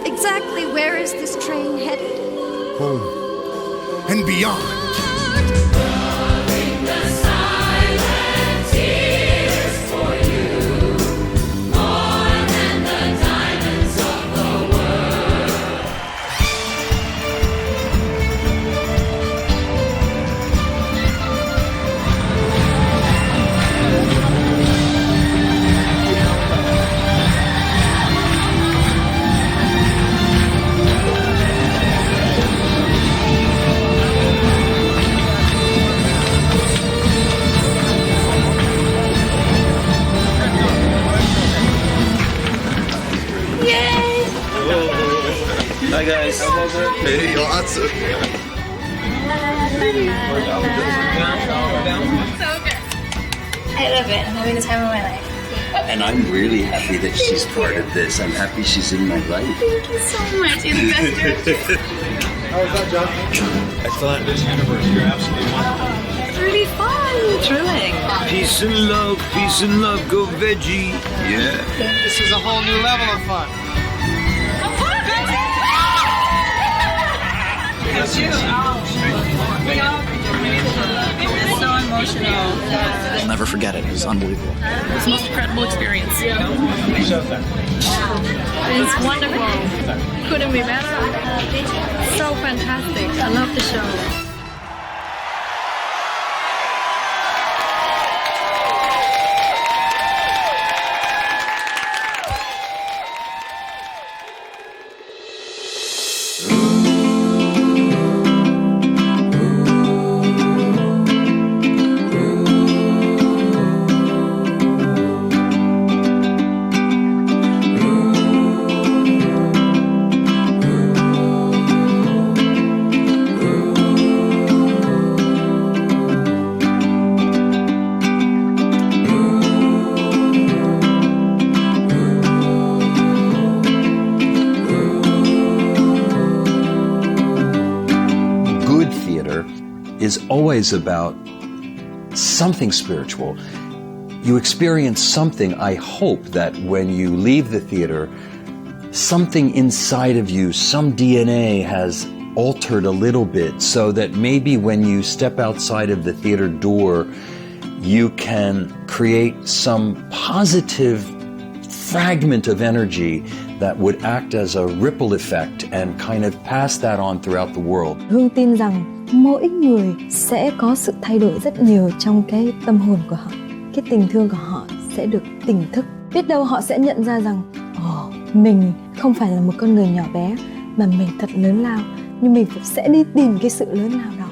Exactly where is this train headed? Home and beyond. Hi guys. Hey, awesome. So good. I love it. I'm having the time of my life. And I'm really happy that she's part of this. I'm happy she's in my life. Thank you so much. You're the best director. How was that, John? Excellent. This anniversary, you're absolutely wonderful. It's really fun. Thrilling. Peace and love, go veggie. Yeah. This is a whole new level of fun. It's so emotional. I'll never forget it. It was unbelievable. It was the most incredible experience. It's wonderful. Couldn't be better. So fantastic. I love the show. Is always about something spiritual. You experience something. I hope that when you leave the theater, something inside of you, some DNA has altered a little bit so that maybe when you step outside of the theater door, you can create some positive fragment of energy that would act as a ripple effect and kind of pass that on throughout the world. Hương tin rằng mỗi người sẽ có sự thay đổi rất nhiều trong cái tâm hồn của họ. Cái tình thương của họ sẽ được tỉnh thức. Biết đâu họ sẽ nhận ra rằng mình không phải là một con người nhỏ bé mà mình thật lớn lao. Nhưng mình sẽ đi tìm cái sự lớn lao đó.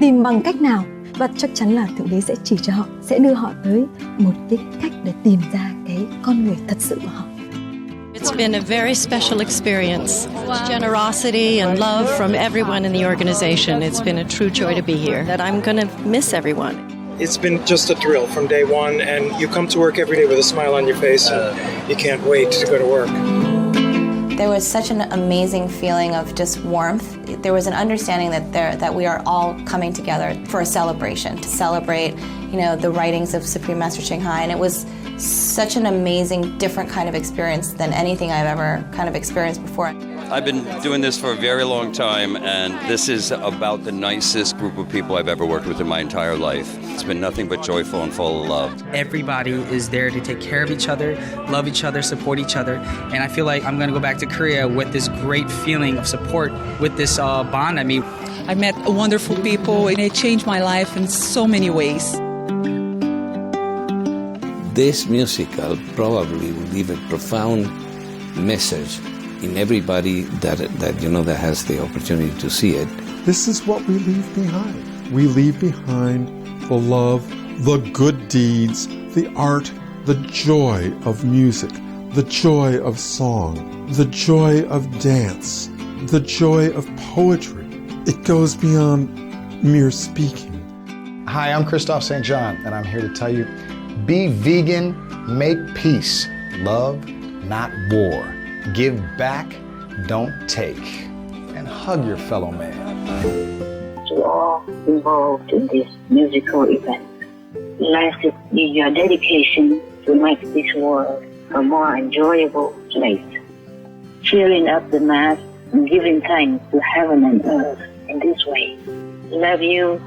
Tìm bằng cách nào. Và chắc chắn là Thượng Đế sẽ chỉ cho họ. Sẽ đưa họ tới một cái cách để tìm ra cái con người thật sự của họ. It's been a very special experience. Generosity and love from everyone in the organization. It's been a true joy to be here. That I'm going to miss everyone. It's been just a thrill from day one, and you come to work every day with a smile on your face, and you can't wait to go to work. There was such an amazing feeling of just warmth. There was an understanding that we are all coming together for a celebration, to celebrate, the writings of Supreme Master Ching Hai, and it was such an amazing, different kind of experience than anything I've ever kind of experienced before. I've been doing this for a very long time, and this is about the nicest group of people I've ever worked with in my entire life. It's been nothing but joyful and full of love. Everybody is there to take care of each other, love each other, support each other, and I feel like I'm going to go back to Korea with this great feeling of support, with this bond. I mean, I met wonderful people, and it changed my life in so many ways. This musical probably will leave a profound message in everybody that has the opportunity to see it. This is what we leave behind. We leave behind the love, the good deeds, the art, the joy of music, the joy of song, the joy of dance, the joy of poetry. It goes beyond mere speaking. Hi, I'm Christophe St. John, and I'm here to tell you, be vegan, make peace, love, not war. Give back, don't take, and hug your fellow man. To all involved in this musical event, last is your dedication to make this world a more enjoyable place, cheering up the mass and giving thanks to heaven and earth in this way. Love you.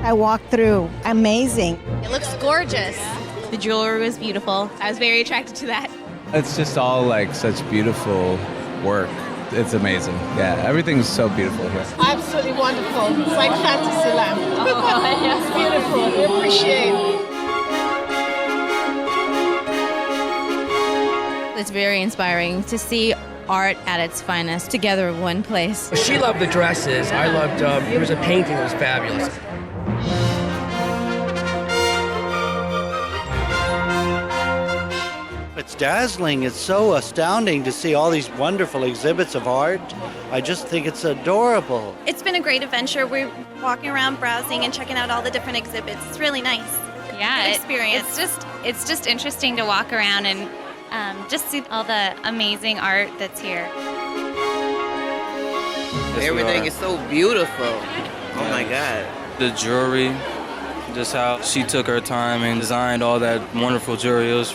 I walked through. Amazing. It looks gorgeous. The jewelry was beautiful. I was very attracted to that. It's just all like such beautiful work. It's amazing. Yeah, everything's so beautiful here. Absolutely wonderful. It's like fantasy land. It's beautiful. We appreciate it. It's very inspiring to see art at its finest together in one place. She loved the dresses. I loved, there was a painting that was fabulous. It's dazzling. It's so astounding to see all these wonderful exhibits of art. I just think it's adorable. It's been a great adventure. We're walking around browsing and checking out all the different exhibits. It's really nice. Yeah, Good experience. It's just interesting to walk around and just see all the amazing art that's here. Everything is so beautiful. Oh my God. The jewelry, just how she took her time and designed all that wonderful jewelry. It was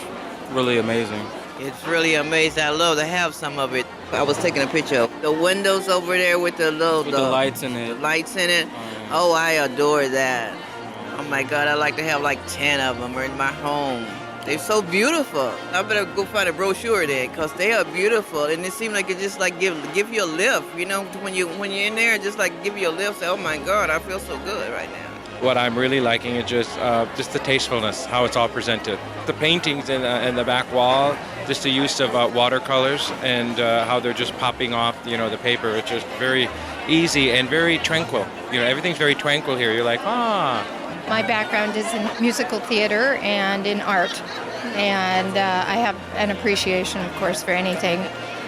really amazing. It's really amazing. I love to have some of it. I was taking a picture of the windows over there with the little With the lights in it. The lights in it. Oh, I adore that. Oh my God, I like to have like 10 of them in my home. They're so beautiful. I better go find a brochure there because they are beautiful, and it seems like it just like give you a lift. You know, when you're in there, just like give you a lift. Say, oh my God, I feel so good right now. What I'm really liking is just the tastefulness, how it's all presented. The paintings in the back wall, just the use of watercolors and how they're just popping off, the paper. It's just very easy and very tranquil. Everything's very tranquil here. You're like, My background is in musical theater and in art, and I have an appreciation, of course, for anything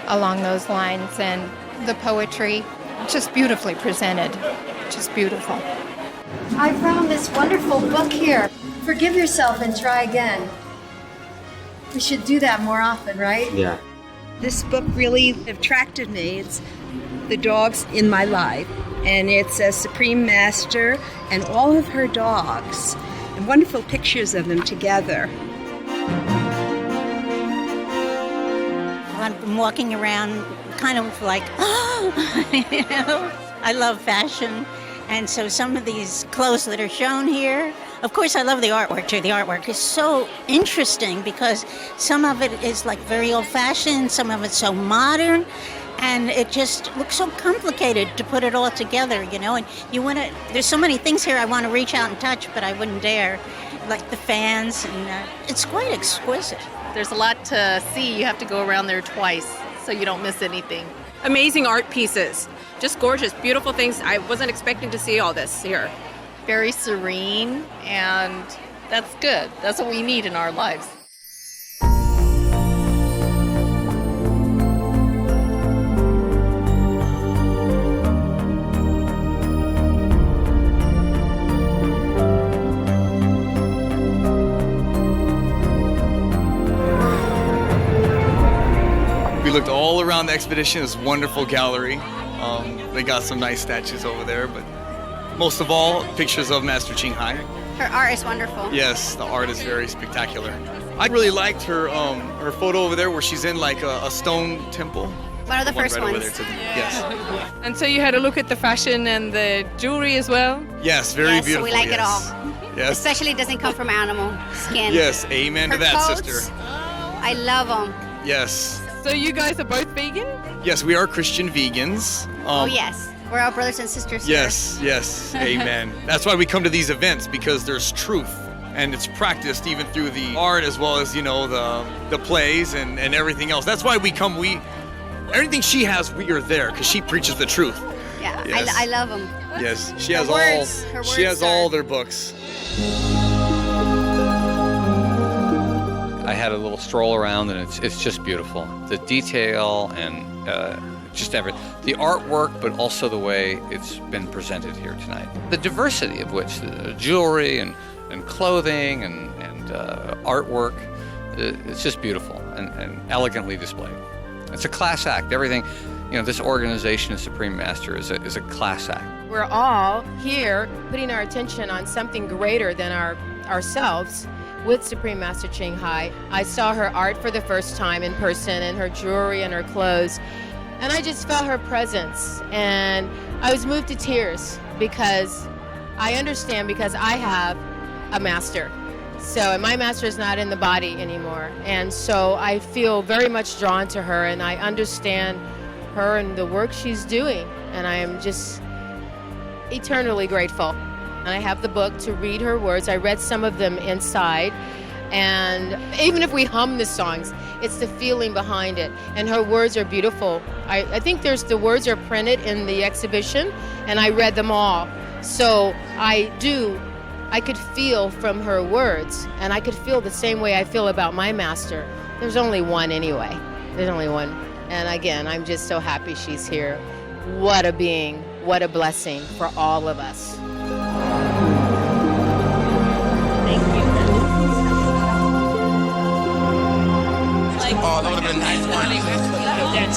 along those lines, and the poetry, just beautifully presented, just beautiful. I found this wonderful book here. Forgive yourself and try again. We should do that more often, right? Yeah. This book really attracted me. It's the dogs in my life. And it's a Supreme Master and all of her dogs, and wonderful pictures of them together. I'm walking around kind of like, I love fashion. And so some of these clothes that are shown here, of course I love the artwork too. The artwork is so interesting because some of it is like very old-fashioned, some of it's so modern. And it just looks so complicated to put it all together, and there's so many things here I want to reach out and touch, but I wouldn't dare, like the fans, and it's quite exquisite. There's a lot to see. You have to go around there twice so you don't miss anything. Amazing art pieces. Just gorgeous, beautiful things. I wasn't expecting to see all this here. Very serene, and that's good. That's what we need in our lives. We looked all around the expedition. It's a wonderful gallery. They got some nice statues over there, but most of all, pictures of Master Ching Hai. Her art is wonderful. Yes, the art is very spectacular. I really liked her photo over there where she's in like a stone temple. One of the first right ones. Over there yes. And so you had a look at the fashion and the jewelry as well? Yes, very beautiful. We like it all. Yes. Especially it doesn't come from animal skin. Yes, amen to that, coats, sister. I love them. Yes. So you guys are both vegan? Yes, we are Christian vegans. Oh yes, we're all brothers and sisters here. Yes, amen. That's why we come to these events, because there's truth, and it's practiced even through the art as well as the plays and everything else. That's why we come. Everything she has, we are there because she preaches the truth. Yeah, yes. I love them. Yes, she Her has words, all. her She has words all their books. I had a little stroll around, and it's just beautiful. The detail and just everything. The artwork, but also the way it's been presented here tonight. The diversity of which, the jewelry and clothing and artwork, it's just beautiful and elegantly displayed. It's a class act. Everything, this organization, the Supreme Master, is a class act. We're all here putting our attention on something greater than ourselves. With Supreme Master Ching Hai. I saw her art for the first time in person, and her jewelry and her clothes, and I just felt her presence, and I was moved to tears because I understand, because I have a master. And my master is not in the body anymore, and so I feel very much drawn to her, and I understand her and the work she's doing, and I am just eternally grateful. And I have the book to read her words. I read some of them inside. And even if we hum the songs, it's the feeling behind it. And her words are beautiful. I think the words are printed in the exhibition, and I read them all. So I could feel from her words, and I could feel the same way I feel about my master, There's only one anyway. There's only one. And again, I'm just so happy she's here. What a being. What a blessing for all of us. Thank you. Oh, that would have been nice. And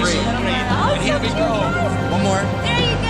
3. And here we go. One more. There you go.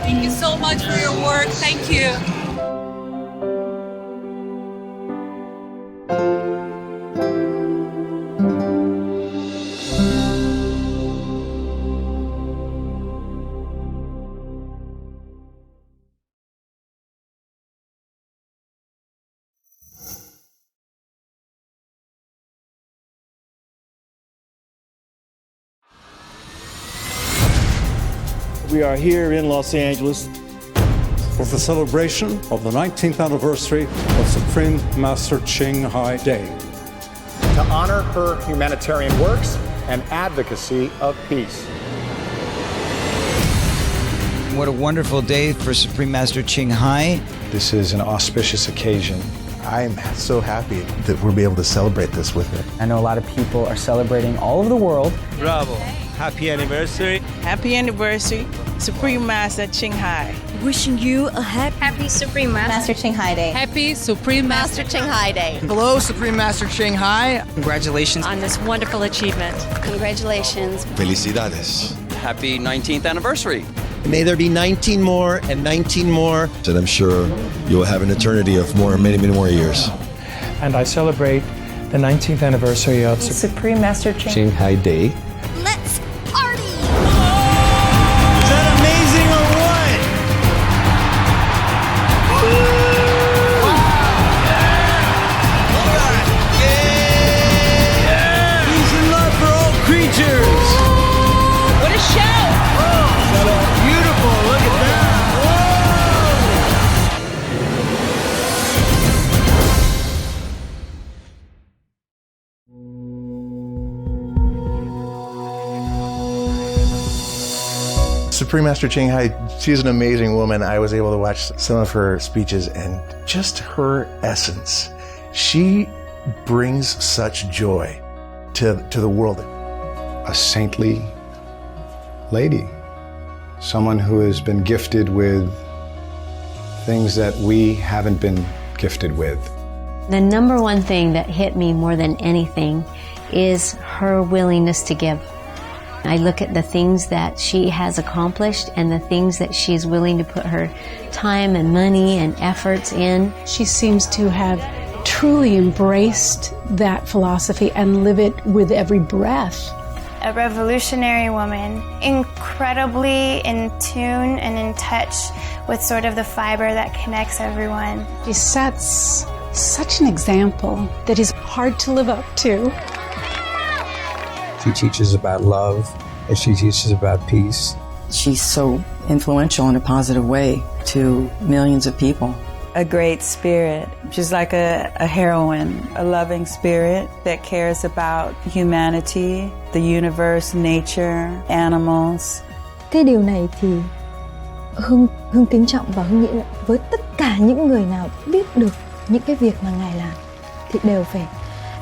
Thank you so much for your work. Thank you. We are here in Los Angeles for the celebration of the 19th anniversary of Supreme Master Ching Hai Day. To honor her humanitarian works and advocacy of peace. What a wonderful day for Supreme Master Ching Hai. This is an auspicious occasion. I'm so happy that we'll be able to celebrate this with her. I know a lot of people are celebrating all over the world. Bravo. Happy anniversary. Happy anniversary, Supreme Master Ching Hai. Wishing you a happy Supreme Master Ching Hai Day. Happy Supreme Master Ching Hai Day. Hello, Supreme Master Ching Hai. Congratulations on this wonderful achievement. Congratulations. Felicidades. Happy 19th anniversary. May there be 19 more and 19 more. And I'm sure you'll have an eternity of many more years. And I celebrate the 19th anniversary of Supreme Master Ching Hai Day. Let's party! Is that amazing or what? Peace and love for all creatures. What a show! Beautiful, look at that. Supreme Master Ching Hai, she's an amazing woman. I was able to watch some of her speeches and just her essence. She brings such joy to the world. A saintly lady, someone who has been gifted with things that we haven't been gifted with. The number one thing that hit me more than anything is her willingness to give. I look at the things that she has accomplished and the things that she's willing to put her time and money and efforts in. She seems to have truly embraced that philosophy and live it with every breath. A revolutionary woman, incredibly in tune and in touch with sort of the fiber that connects everyone. She sets such an example that is hard to live up to. She teaches about love and she teaches about peace. She's so influential in a positive way to millions of people. A great spirit. She's like a heroine, a loving spirit that cares about humanity, the universe, nature, animals. Cái điều này thì Hương kính trọng và Hương nghĩ là với tất cả những người nào biết được những cái việc mà Ngài làm thì đều phải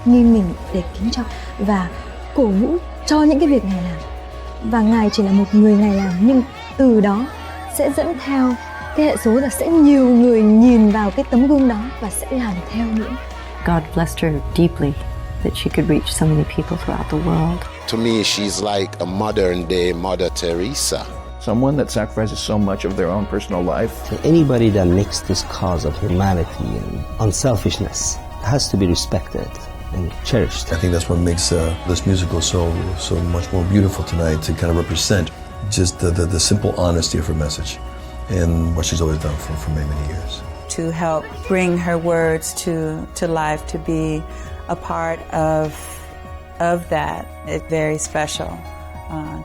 nghiêng mình để kính trọng và cổ vũ cho những cái việc Ngài làm. Và Ngài chỉ là một người Ngài làm, nhưng từ đó sẽ dẫn theo cái hệ số là sẽ nhiều người nhìn vào cái tấm gương đó và sẽ làm theo nữa. God blessed her deeply that she could reach so many people throughout the world. To me, she's like a modern day Mother Teresa. Someone that sacrifices so much of their own personal life. So anybody that makes this cause of humanity and unselfishness has to be respected. and cherished. I think that's what makes this musical so much more beautiful tonight, to kind of represent just the simple honesty of her message and what she's always done for many, many years. To help bring her words to life, to be a part of that, it's very special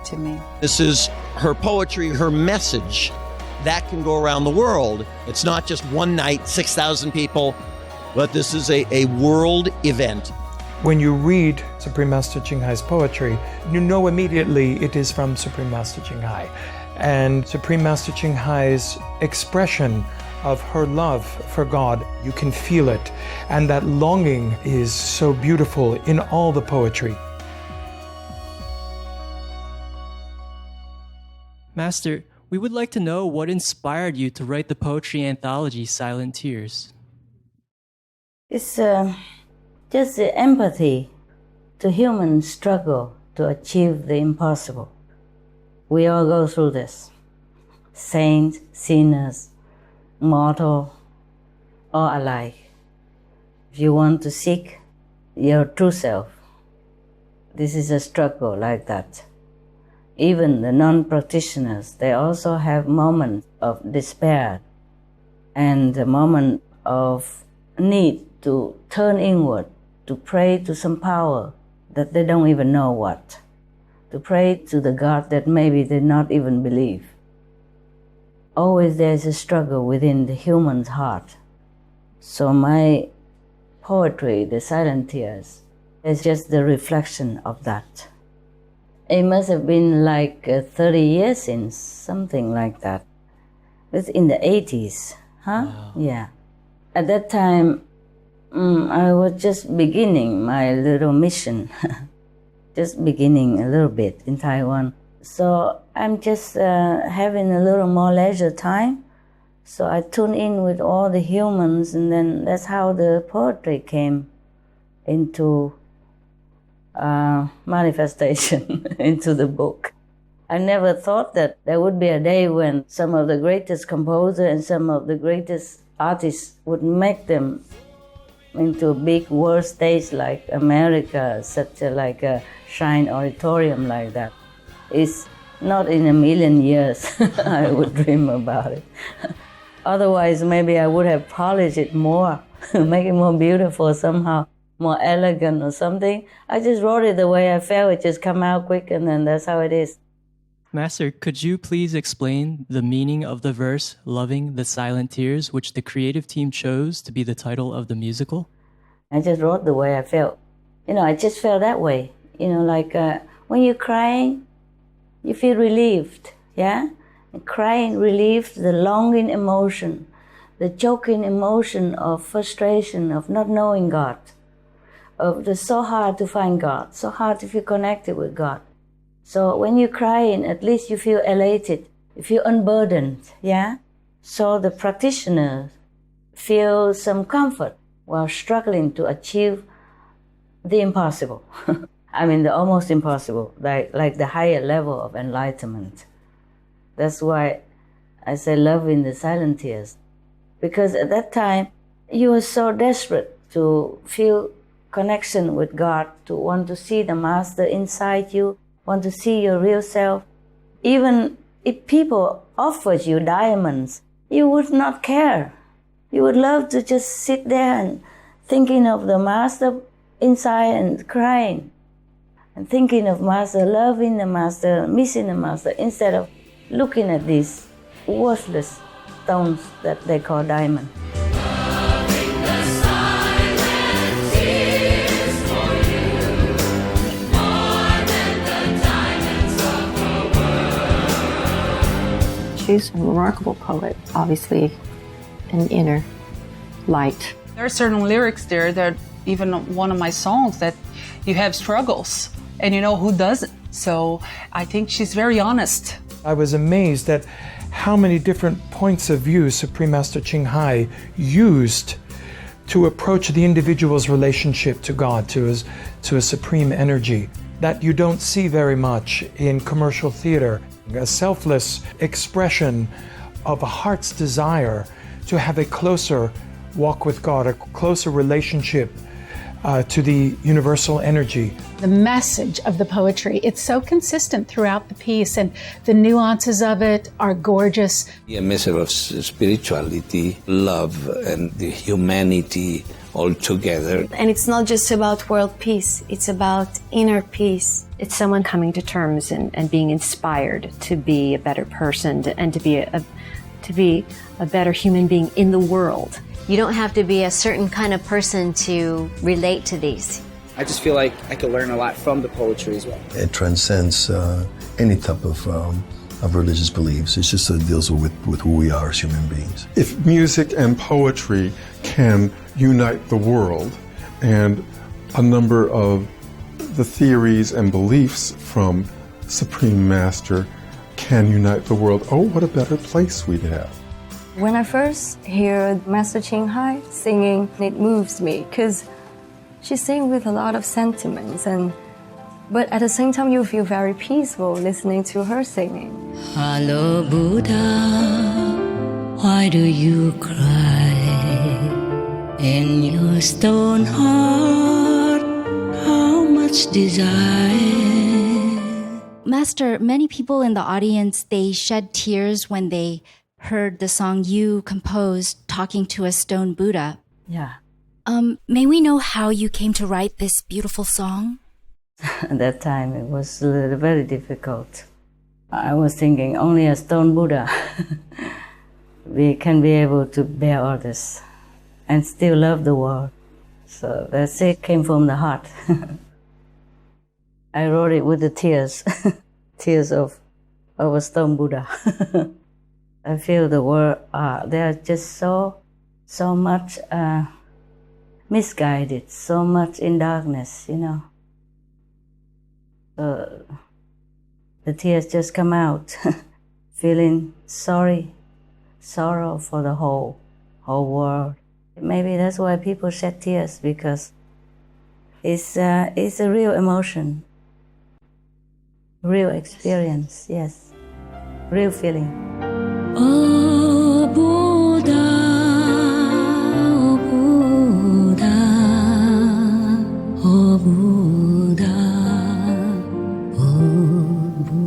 to me. This is her poetry, her message, that can go around the world. It's not just one night, 6,000 people, but this is a world event. When you read Supreme Master Ching Hai's poetry, you know immediately it is from Supreme Master Ching Hai. And Supreme Master Ching Hai's expression of her love for God, you can feel it. And that longing is so beautiful in all the poetry. Master, we would like to know what inspired you to write the poetry anthology Silent Tears. It's just the empathy to human struggle to achieve the impossible. We all go through this. Saints, sinners, mortal, all alike. If you want to seek your true self, this is a struggle like that. Even the non-practitioners, they also have moments of despair and a moment of need to turn inward, to pray to some power that they don't even know what, to pray to the God that maybe they not even believe. Always there's a struggle within the human's heart. So my poetry, The Silent Tears, is just the reflection of that. It must have been like 30 years since, something like that. It's in the 80s, huh? Wow. Yeah. At that time, I was just beginning my little mission, just beginning a little bit in Taiwan. So I'm just having a little more leisure time. So I tune in with all the humans, and then that's how the poetry came into manifestation into the book. I never thought that there would be a day when some of the greatest composers and some of the greatest artists would make them into a big world stage like America, such like a Shrine Auditorium like that. It's not in a million years I would dream about it. Otherwise, maybe I would have polished it more, make it more beautiful somehow, more elegant or something. I just wrote it the way I felt. It just come out quick, and then that's how it is. Master, could you please explain the meaning of the verse, Loving the Silent Tears, which the creative team chose to be the title of the musical? I just wrote the way I felt. I just felt that way. Like when you're crying, you feel relieved, yeah? And crying relieves the longing emotion, the choking emotion of frustration, of not knowing God, of the so hard to find God, so hard to feel connected with God. So when you're crying, at least you feel elated, you feel unburdened, yeah? So the practitioners feel some comfort while struggling to achieve the impossible. I mean, the almost impossible, like the higher level of enlightenment. That's why I say love in the silent tears. Because at that time, you were so desperate to feel connection with God, to want to see the Master inside you, want to see your real self. Even if people offered you diamonds, you would not care. You would love to just sit there and thinking of the Master inside and crying, and thinking of Master, loving the Master, missing the Master, instead of looking at these worthless stones that they call diamond. She's a remarkable poet, obviously an inner light. There are certain lyrics there that even one of my songs that you have struggles, and who doesn't? So I think she's very honest. I was amazed at how many different points of view Supreme Master Ching Hai used to approach the individual's relationship to God, to a supreme energy that you don't see very much in commercial theater. A selfless expression of a heart's desire to have a closer walk with God, a closer relationship to the universal energy. The message of the poetry, it's so consistent throughout the piece, and the nuances of it are gorgeous. A message of spirituality, love, and the humanity all together. And it's not just about world peace, it's about inner peace. It's someone coming to terms and being inspired to be a better person and to be a better human being in the world. You don't have to be a certain kind of person to relate to these. I just feel like I could learn a lot from the poetry as well. It transcends any type of religious beliefs. It just deals with who we are as human beings. If music and poetry can unite the world, and a number of the theories and beliefs from Supreme Master can unite the world, oh, what a better place we'd have. When I first hear Master Ching Hai singing, it moves me because she sings with a lot of sentiments, but at the same time you feel very peaceful listening to her singing. Hello Buddha, why do you cry? In your stone heart, how much desire? Master, many people in the audience, they shed tears when they heard the song you composed, Talking to a Stone Buddha. Yeah. May we know how you came to write this beautiful song? At that time, it was very difficult. I was thinking only a stone Buddha we can be able to bear all this and still love the world. So that's it, came from the heart. I wrote it with the tears, tears of a stone Buddha. I feel the world, they are just so much misguided, so much in darkness, you know. The tears just come out, feeling sorrow for the whole world. Maybe that's why people shed tears, because it's a real emotion, real experience, yes, real feeling. Oh Buddha, oh Buddha, oh Buddha, oh Buddha.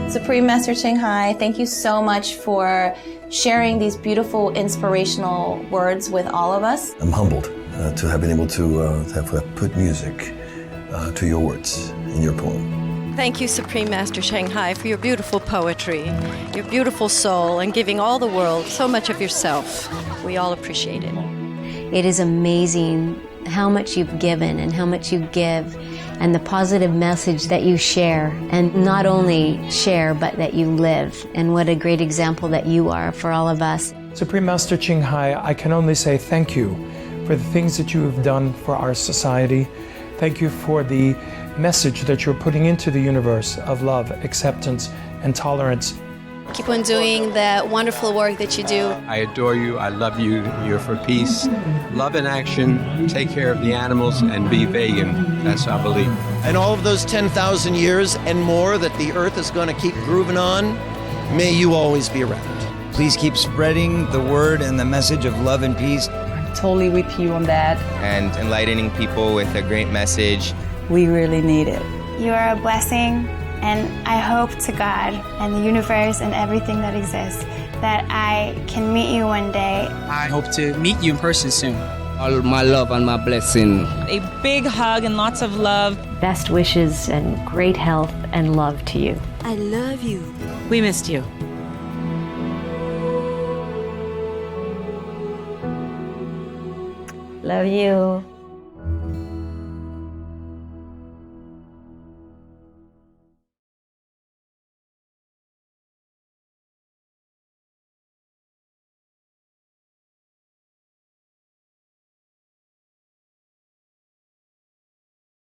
Supreme Master Ching Hai, thank you so much for sharing these beautiful, inspirational words with all of us. I'm humbled to have been able to have put music to your words in your poem. Thank you, Supreme Master Ching Hai, for your beautiful poetry, your beautiful soul, and giving all the world so much of yourself. We all appreciate it. It is amazing how much you've given and how much you give, and the positive message that you share, and not only share, but that you live. And what a great example that you are for all of us. Supreme Master Ching Hai, I can only say thank you for the things that you have done for our society, Thank you for the message that you're putting into the universe of love, acceptance, and tolerance. Keep on doing the wonderful work that you do. I adore you. I love you. You're for peace. Love in action. Take care of the animals and be vegan. That's our belief. And all of those 10,000 years and more that the earth is going to keep grooving on, may you always be around. Please keep spreading the word and the message of love and peace. Totally with you on that. And enlightening people with a great message. We really need it. You are a blessing, and I hope to God and the universe and everything that exists that I can meet you one day. I hope to meet you in person soon. All my love and my blessing. A big hug and lots of love. Best wishes and great health and love to you. I love you. We missed you. Love you.